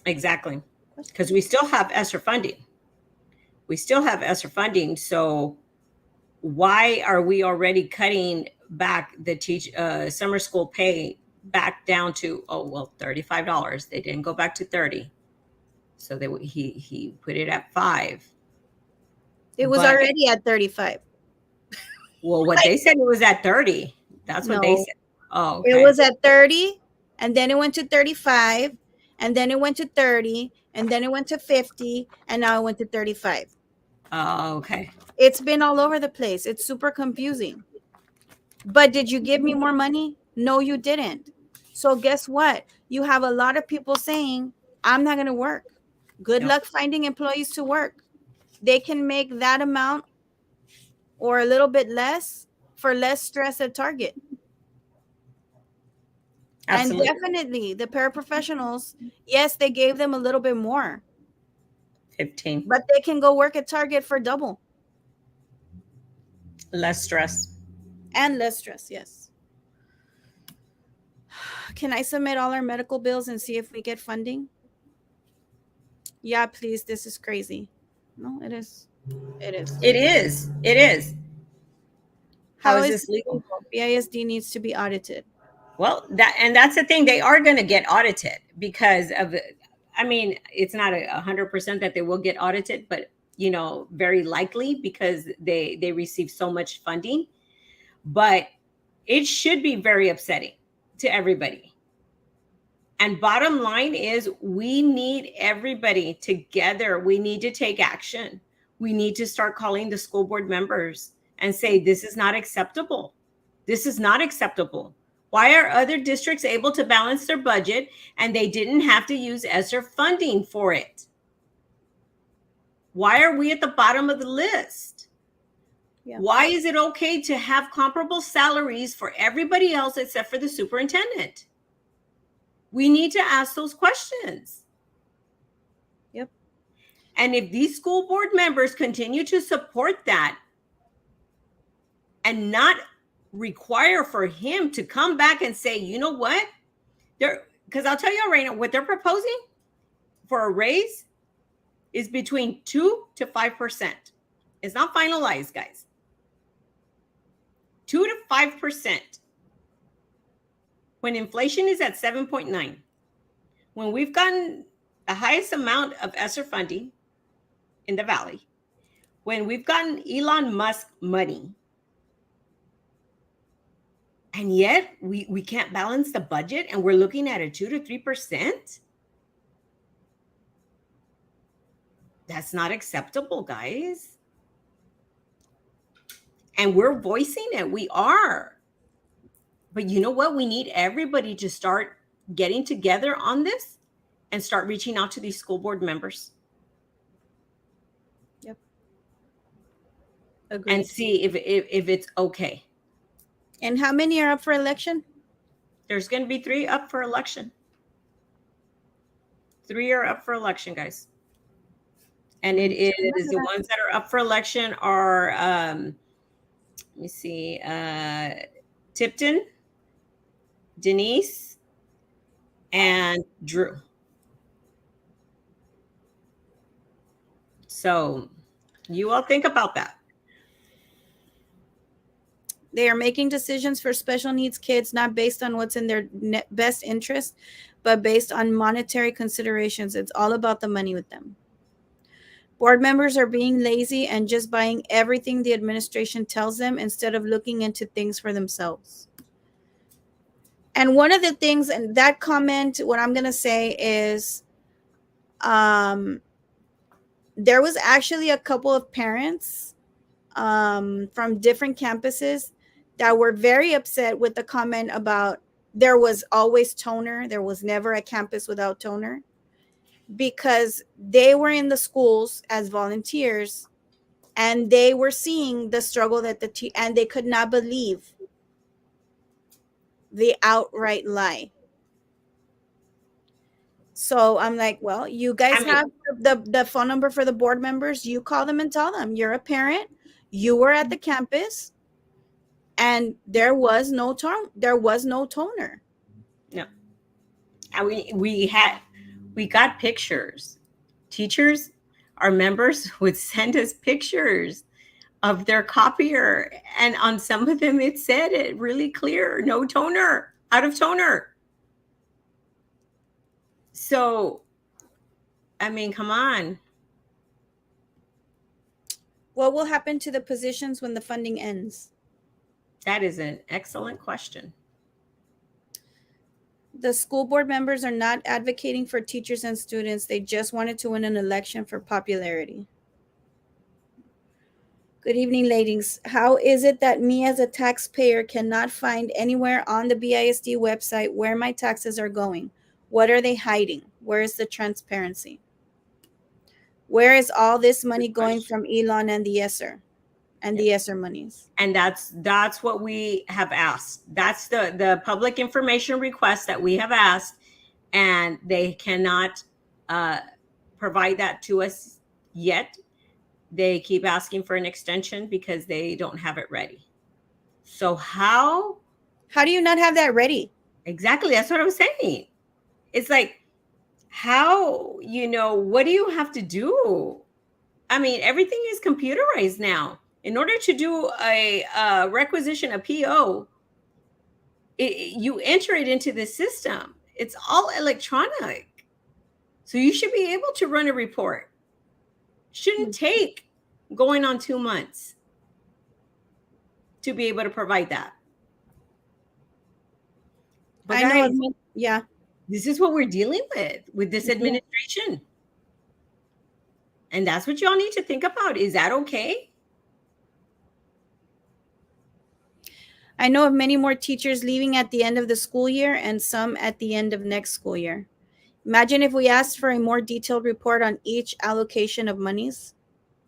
Exactly. Because we still have ESSER funding. We still have ESSER funding. So why are we already cutting back the summer school pay back down to, $35? They didn't go back to 30. So he put it at 5. It was But, already at 35. well, what they said, it was at 30. That's what they No, said. Oh, it okay. was at 30, and then it went to 35, and then it went to 30, and then it went to 50, and now it went to 35. Oh, okay. It's been all over the place. It's super confusing. But did you give me more money? No, you didn't. So guess what? You have a lot of people saying, I'm not going to work. Good Nope. luck finding employees to work. They can make that amount or a little bit less for less stress at Target. Absolutely. And definitely the paraprofessionals, yes, they gave them a little bit more, 15. but they can go work at Target for double Less stress. and less stress. Yes. Can I submit all our medical bills and see if we get funding? Yeah, please. This is crazy. No, it is. It is. It is. It is. How How is is this this legal? legal? BISD needs to be audited. Well, that's the thing. They are going to get audited because of, I mean, it's not 100% that they will get audited, but very likely, because they receive so much funding. But it should be very upsetting to everybody. And bottom line is, we need everybody together. We need to take action. We need to start calling the school board members and say, this is not acceptable. This is not acceptable. Why are other districts able to balance their budget and they didn't have to use ESSER funding for it? Why are we at the bottom of the list? Yeah. Why is it okay to have comparable salaries for everybody else except for the superintendent? We need to ask those questions. Yep. And if these school board members continue to support that and not require for him to come back and say, you know what? Because I'll tell you right now, what they're proposing for a raise is between 2 to 5%. It's not finalized, guys. 2 to 5%. When inflation is at 7.9, when we've gotten the highest amount of ESSER funding in the Valley, when we've gotten Elon Musk money, and yet we can't balance the budget, and we're looking at a 2 to 3%. That's not acceptable, guys. And we're voicing it. We are. But you know what? We need everybody to start getting together on this and start reaching out to these school board members. Yep. And Agreed. see if it's okay. And how many are up for election? There's going to be 3 up for election. 3 are up for election, guys. And it is the ones that are up for election are let me see, Tipton, Denise, and Drew. So you all think about that. They are making decisions for special needs kids not based on what's in their best interest, but based on monetary considerations. It's all about the money with them. Board members are being lazy and just buying everything the administration tells them instead of looking into things for themselves. And one of the things, and that comment, what I'm going to say is, there was actually a couple of parents from different campuses that were very upset with the comment about there was always toner. There was never a campus without toner, because they were in the schools as volunteers and they were seeing the struggle that and they could not believe the outright lie. So I'm like, well, you guys have the phone number for the board members. You call them and tell them you're a parent. You were at the campus, and there was no toner. No. And we got pictures. Teachers, our members would send us pictures of their copier, and on some of them it said it really clear, no toner, out of toner. So, I mean, come on. What will happen to the positions when the funding ends? That is an excellent question. The school board members are not advocating for teachers and students. They just wanted to win an election for popularity. Good evening, ladies. How is it that me as a taxpayer cannot find anywhere on the BISD website where my taxes are going? What are they hiding? Where is the transparency? Where is all this money going from Elon and the ESSER and the ESSER monies? And that's what we have asked. That's the public information request that we have asked, and they cannot provide that to us yet. They keep asking for an extension because they don't have it ready. So how do you not have that ready? Exactly. That's what I was saying. It's like, how, what do you have to do? I mean, everything is computerized now. In order to do a requisition, a PO, you enter it into the system. It's all electronic. So you should be able to run a report. Shouldn't take going on 2 months to be able to provide that. But guys, yeah. This is what we're dealing with this administration. And that's what y'all need to think about. Is that okay? I know of many more teachers leaving at the end of the school year and some at the end of next school year. Imagine if we asked for a more detailed report on each allocation of monies.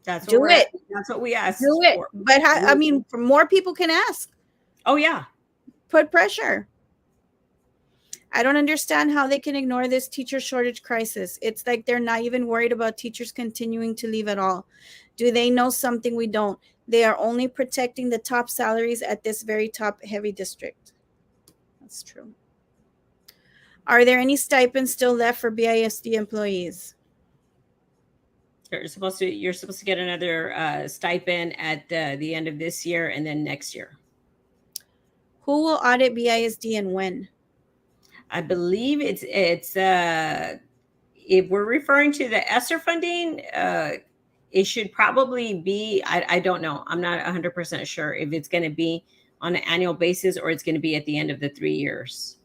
That's what we asked. Do it. But I mean, more people can ask. Oh, yeah. Put pressure. I don't understand how they can ignore this teacher shortage crisis. It's like they're not even worried about teachers continuing to leave at all. Do they know something we don't? They are only protecting the top salaries at this very top heavy district. That's true. Are there any stipends still left for BISD employees? You're supposed to get another stipend at the end of this year and then next year. Who will audit BISD and when? I believe it's if we're referring to the ESSER funding, it should probably be, I don't know. I'm not 100% sure if it's going to be on an annual basis or it's going to be at the end of the 3 years.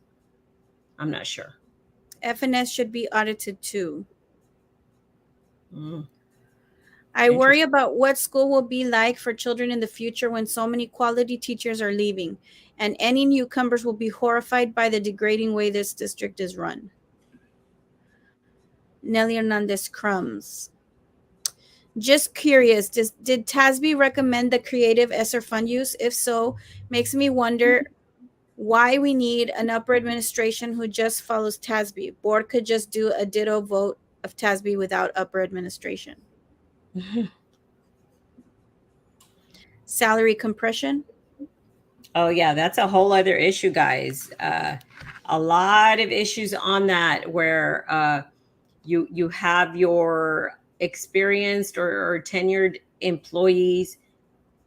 I'm not sure. FNS should be audited too. I worry about what school will be like for children in the future when so many quality teachers are leaving, and any newcomers will be horrified by the degrading way this district is run. Nelly Hernandez Crumbs. Just curious, did TASB recommend the creative ESSER fund use? If so, makes me wonder why we need an upper administration who just follows TASB. Board could just do a ditto vote of TASB without upper administration. Salary compression. Oh yeah, that's a whole other issue, guys. A lot of issues on that where you have your experienced or tenured employees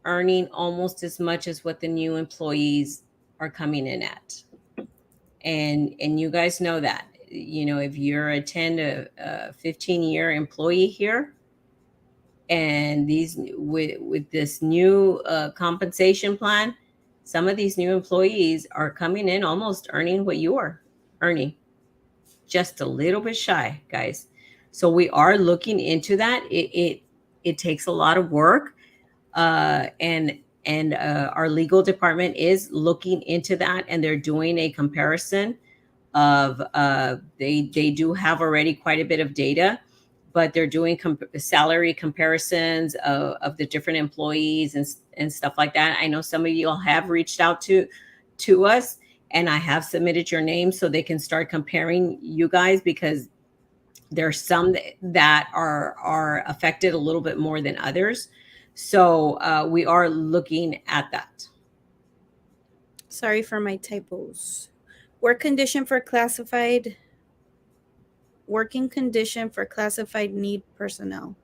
earning almost as much as what the new employees are coming in at. And you guys know that. You know, if you're a 10 to 15-year employee here, and these with this new compensation plan, some of these new employees are coming in almost earning what you are earning, just a little bit shy, guys. So we are looking into that. It takes a lot of work, and our legal department is looking into that, and they're doing a comparison of they do have already quite a bit of data, but they're doing salary comparisons of the different employees and stuff like that. I know some of you all have reached out to us, and I have submitted your name so they can start comparing you guys, because there's some that are affected a little bit more than others. So we are looking at that. Sorry for my typos. Working condition for classified need personnel.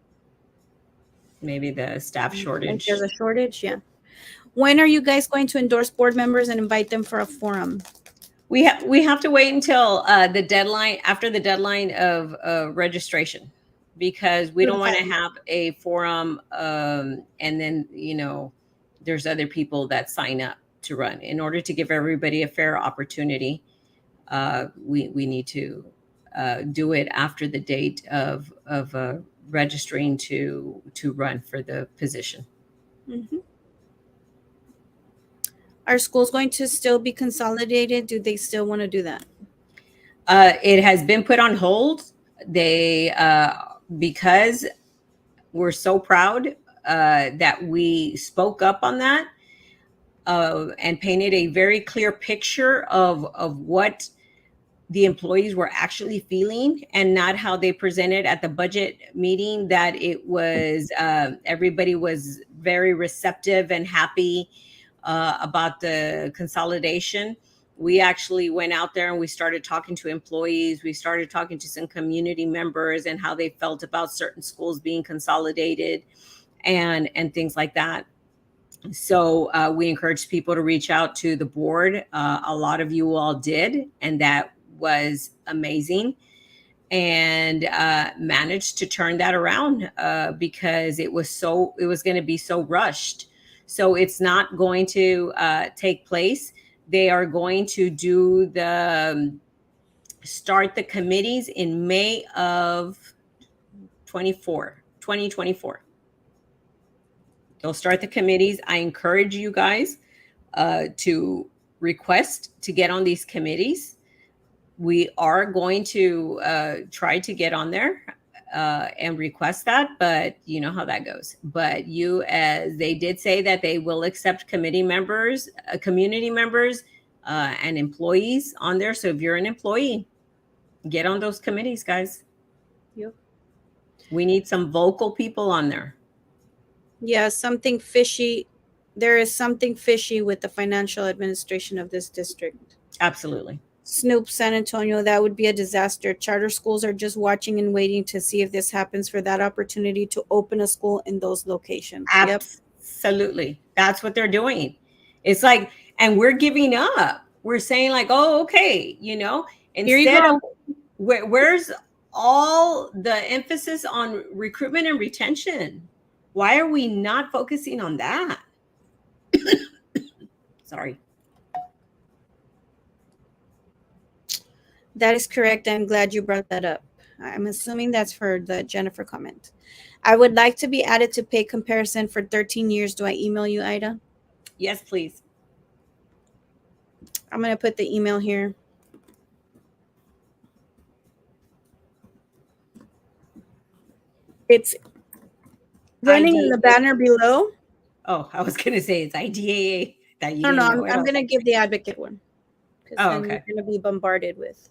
Maybe the staff Like shortage. there's a shortage, yeah. When are you guys going to endorse board members and invite them for a forum? We have to wait until the deadline, after the deadline of registration, because we don't want to have a forum and then there's other people that sign up to run. In order to give everybody a fair opportunity, we need to do it after the date of registering to run for the position. Mm-hmm. Are schools going to still be consolidated? Do they still want to do that? It has been put on hold. They because we're so proud that we spoke up on that and painted a very clear picture of what the employees were actually feeling, and not how they presented at the budget meeting, that it was everybody was very receptive and happy about the consolidation. We actually went out there and we started talking to employees. We started talking to some community members and how they felt about certain schools being consolidated and things like that. So we encouraged people to reach out to the board. A lot of you all did, and that was amazing, and managed to turn that around because it was going to be so rushed. So it's not going to take place. They are going to do start the committees in May of 2024. They'll start the committees. I encourage you guys to request to get on these committees. We are going to try to get on there and request that, but you know how that goes. But as they did say that they will accept committee members, community members, and employees on there. So if you're an employee, get on those committees, guys. Yep. We need some vocal people on there. Yeah, something fishy. There is something fishy with the financial administration of this district. Absolutely. Snoop, San Antonio, that would be a disaster. Charter schools are just watching and waiting to see if this happens for that opportunity to open a school in those locations. Absolutely. Yep. That's what they're doing. It's like, and we're giving up. We're saying like, oh, okay, instead of where's all the emphasis on recruitment and retention? Why are we not focusing on that? Sorry. That is correct. I'm glad you brought that up. I'm assuming that's for the Jennifer comment. I would like to be added to pay comparison for 13 years. Do I email you, Ida? Yes, please. I'm going to put the email here. It's running in the banner below. Oh, I was going to say it's IDAA that you No, didn't no, know it. I'm going to give the advocate one because Oh, then okay. you're going to be bombarded with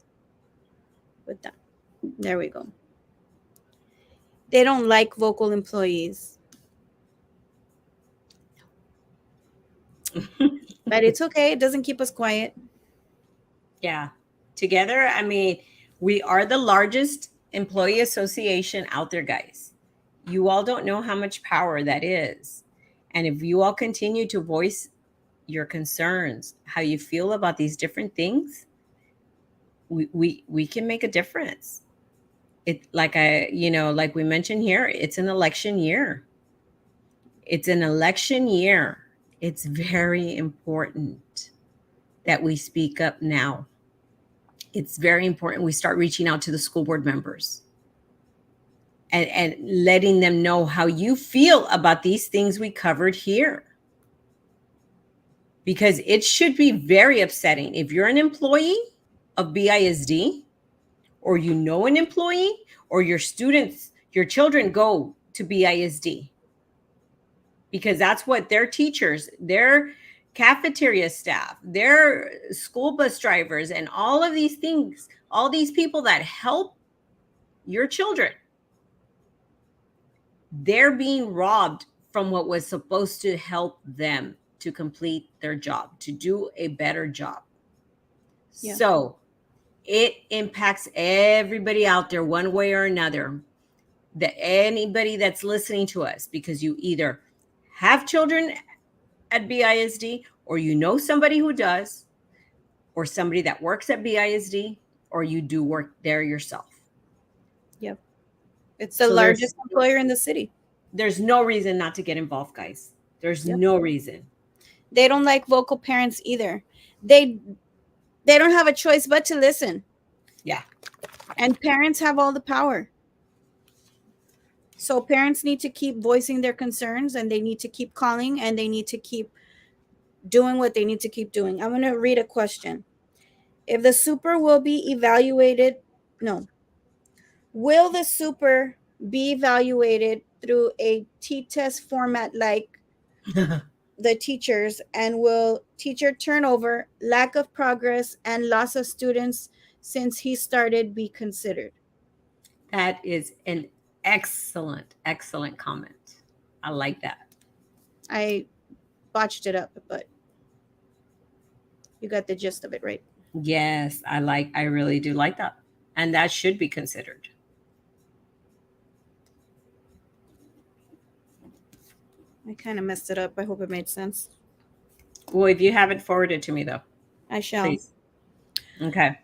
that. There we go. They don't like vocal employees. But it's okay. It doesn't keep us quiet. Yeah. Together, I mean, we are the largest employee association out there, guys. You all don't know how much power that is. And if you all continue to voice your concerns, how you feel about these different things, we can make a difference. It like we mentioned here, it's an election year. It's an election year. It's very important that we speak up now. It's very important we start reaching out to the school board members and letting them know how you feel about these things we covered here. Because it should be very upsetting if you're an employee of BISD, or you know an employee, or your students, your children go to BISD, because that's what their teachers, their cafeteria staff, their school bus drivers, and all of these things, all these people that help your children, they're being robbed from what was supposed to help them to complete their job, to do a better job. Yeah. So it impacts everybody out there one way or another. That anybody that's listening to us, because you either have children at BISD, or you know somebody who does, or somebody that works at BISD, or you do work there yourself. Yep. It's the largest employer in the city. There's no reason not to get involved, guys. There's no reason. They don't like vocal parents either. They don't have a choice but to listen. Yeah. And parents have all the power. So parents need to keep voicing their concerns, and they need to keep calling, and they need to keep doing what they need to keep doing. I'm going to read a question. If the super will be evaluated, no. Will the super be evaluated through a t-test format like the teachers, and will teacher turnover, lack of progress, and loss of students since he started be considered? That is an excellent comment. I like that. I botched it up, but you got the gist of it, right? Yes, I really do like that. And that should be considered. I kind of messed it up. I hope it made sense. Well, if you haven't, forward it to me, though. I shall. Please. Okay.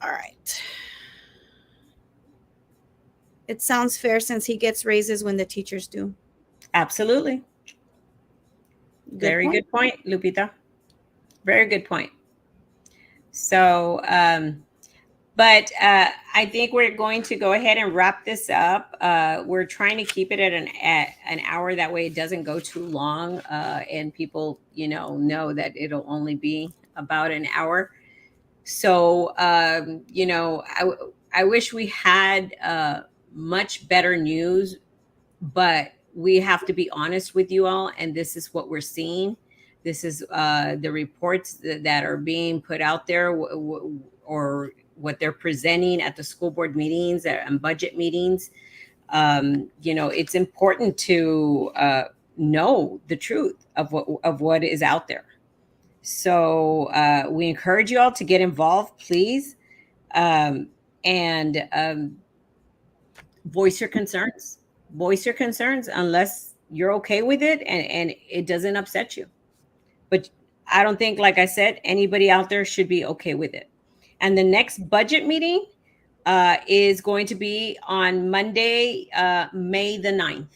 All right. It sounds fair since he gets raises when the teachers do. Absolutely. Very good point, Lupita. Very good point. So, but I think we're going to go ahead and wrap this up. We're trying to keep it at an hour. That way it doesn't go too long, and people, know that it'll only be about an hour. So, I wish we had much better news, but we have to be honest with you all, and this is what we're seeing. This is the reports that are being put out there, or what they're presenting at the school board meetings and budget meetings. It's important to know the truth of what is out there. So we encourage you all to get involved, please, and voice your concerns. Voice your concerns unless you're okay with it and it doesn't upset you. But I don't think, like I said, anybody out there should be okay with it. And the next budget meeting is going to be on Monday, May the 9th.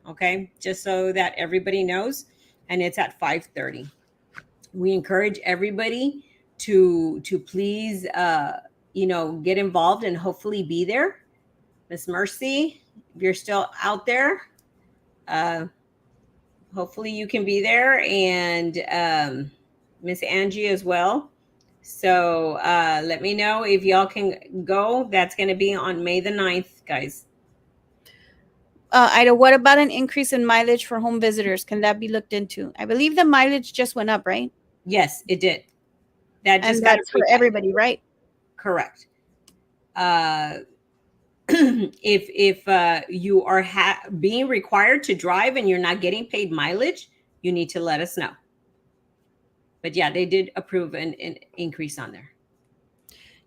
Okay, just so that everybody knows. And it's at 5:30. We encourage everybody to please, get involved and hopefully be there. Miss Mercy, if you're still out there, hopefully you can be there, and Miss Angie as well. So let me know if y'all can go. That's going to be on May the 9th, guys. Ida, what about an increase in mileage for home visitors? Can that be looked into? I believe the mileage just went up, right? Yes, it did. That just And got that's for approved. everybody, right? Correct. If you are being required to drive and you're not getting paid mileage, you need to let us know. But yeah, they did approve an increase on there.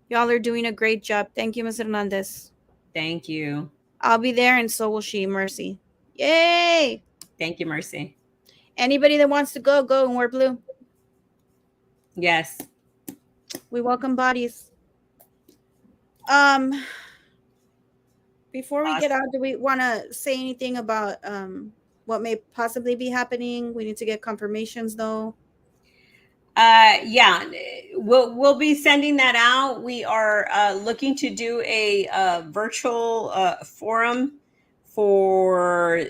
Y'all are doing a great job. Thank you, Ms. Hernandez. Thank you. I'll be there, and so will she, Mercy. Yay! Thank you, Mercy. Anybody that wants to go and wear blue. Yes. We welcome bodies. Before we get out, do we want to say anything about what may possibly be happening? We need to get confirmations, though. Yeah, we'll be sending that out. We are looking to do a virtual forum for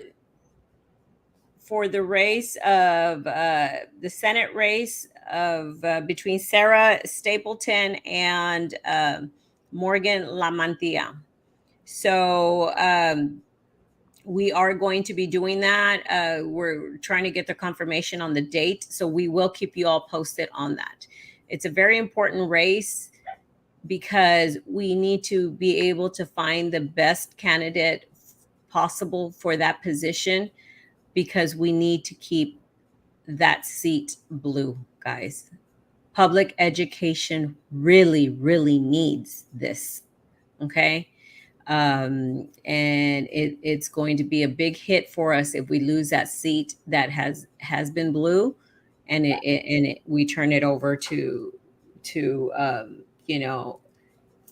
the race of the Senate race of between Sarah Stapleton and Morgan Lamantia. So we are going to be doing that. We're trying to get the confirmation on the date, so we will keep you all posted on that. It's a very important race because we need to be able to find the best candidate possible for that position, because we need to keep that seat blue, guys. Public education really, really needs this. Okay. And it's going to be a big hit for us if we lose that seat that has been blue, and we turn it over to you know,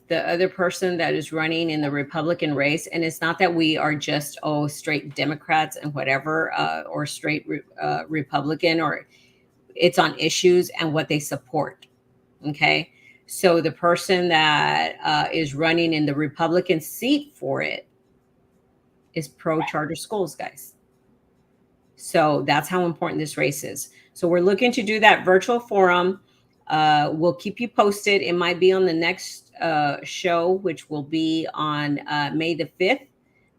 the other person that is running in the Republican race. And it's not that we are just straight Democrats and whatever, or straight Republican, or it's on issues and what they support. Okay. So the person that is running in the Republican seat for it is pro charter schools, guys. So that's how important this race is. So we're looking to do that virtual forum. We'll keep you posted. It might be on the next show, which will be on May the 5th,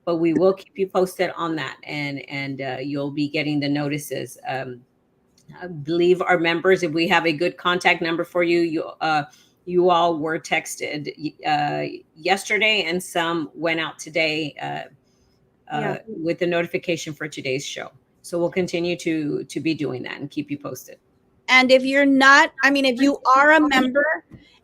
but we will keep you posted on that, and you'll be getting the notices. I believe our members, if we have a good contact number for you, you all were texted yesterday, and some went out today with the notification for today's show. So we'll continue to be doing that and keep you posted. And if you're not, I mean, if you are a member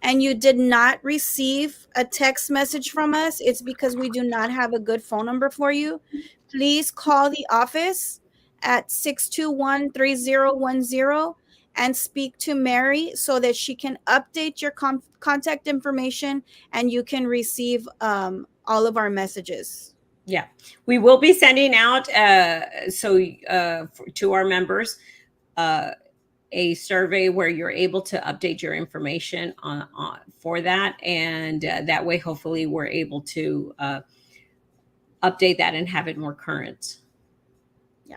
and you did not receive a text message from us, it's because we do not have a good phone number for you. Please call the office at 621-3010 and speak to Mary so that she can update your contact information and you can receive all of our messages. Yeah, we will be sending out to our members a survey where you're able to update your information on for that, and that way, hopefully, we're able to update that and have it more current. Yeah.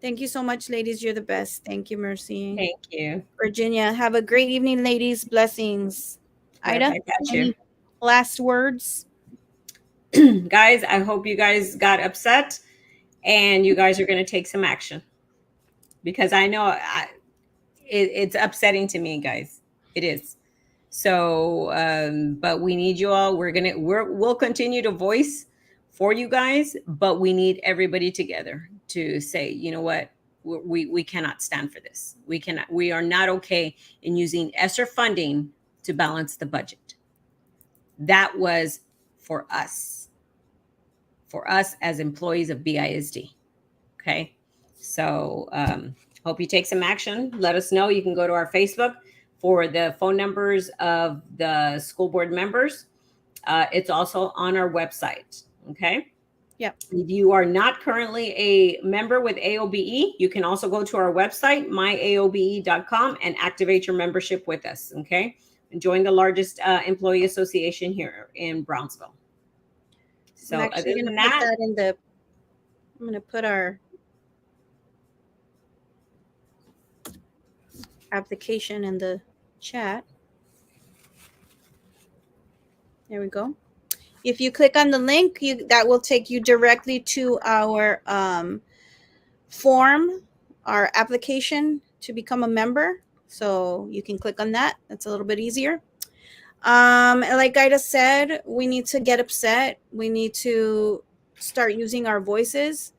Thank you so much, ladies. You're the best. Thank you, Mercy. Thank you, Virginia. Have a great evening, ladies. Blessings. Ida, any last words? Guys, I hope you guys got upset and you guys are going to take some action, because I know it's upsetting to me, guys. It is. So, but we need you all. We'll continue to voice for you guys, but we need everybody together to say, you know what, we cannot stand for this. We are not okay in using ESSER funding to balance the budget. That was for us as employees of Bisd. Okay. So, hope you take some action. Let us know. You can go to our Facebook for the phone numbers of the school board members. It's also on our website. Okay. Yep. If you are not currently a member with AOBE, you can also go to our website, myaobe.com, and activate your membership with us. Okay. And join the largest employee association here in Brownsville. So I'm other actually going to than put that, that in the, I'm going to put our application in the chat. There we go. If you click on the link, that will take you directly to our form, our application to become a member. So you can click on that. That's a little bit easier. And like Ida said, we need to get upset. We need to start using our voices.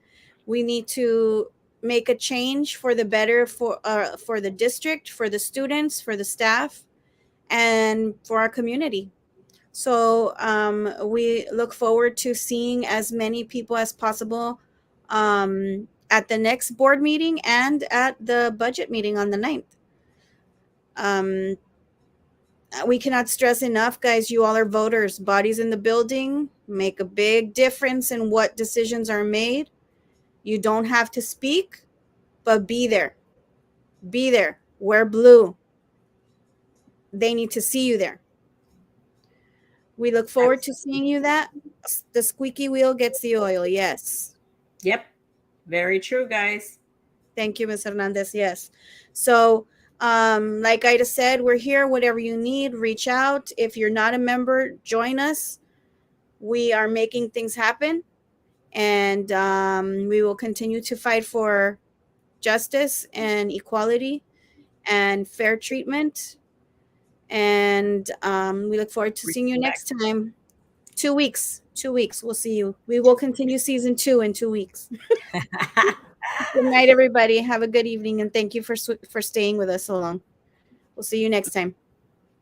We need to make a change for the better for the district, for the students, for the staff, and for our community. So we look forward to seeing as many people as possible at the next board meeting and at the budget meeting on the 9th. We cannot stress enough, guys, you all are voters. Bodies in the building make a big difference in what decisions are made. You don't have to speak, but be there. Be there. Wear blue. They need to see you there. We look forward to seeing you that. The squeaky wheel gets the oil. Yes. yep, very true, guys. Thank you, Ms. Hernandez. Yes. So, like Ida said, we're here. Whatever you need, reach out. If you're not a member, join us. We are making things happen, and we will continue to fight for justice and equality and fair treatment. And we look forward to seeing you next Respect. time. 2 weeks. 2 weeks. We'll see you. We will continue season 2 in 2 weeks. Good night, everybody. Have a good evening, and thank you for staying with us so long. We'll see you next time.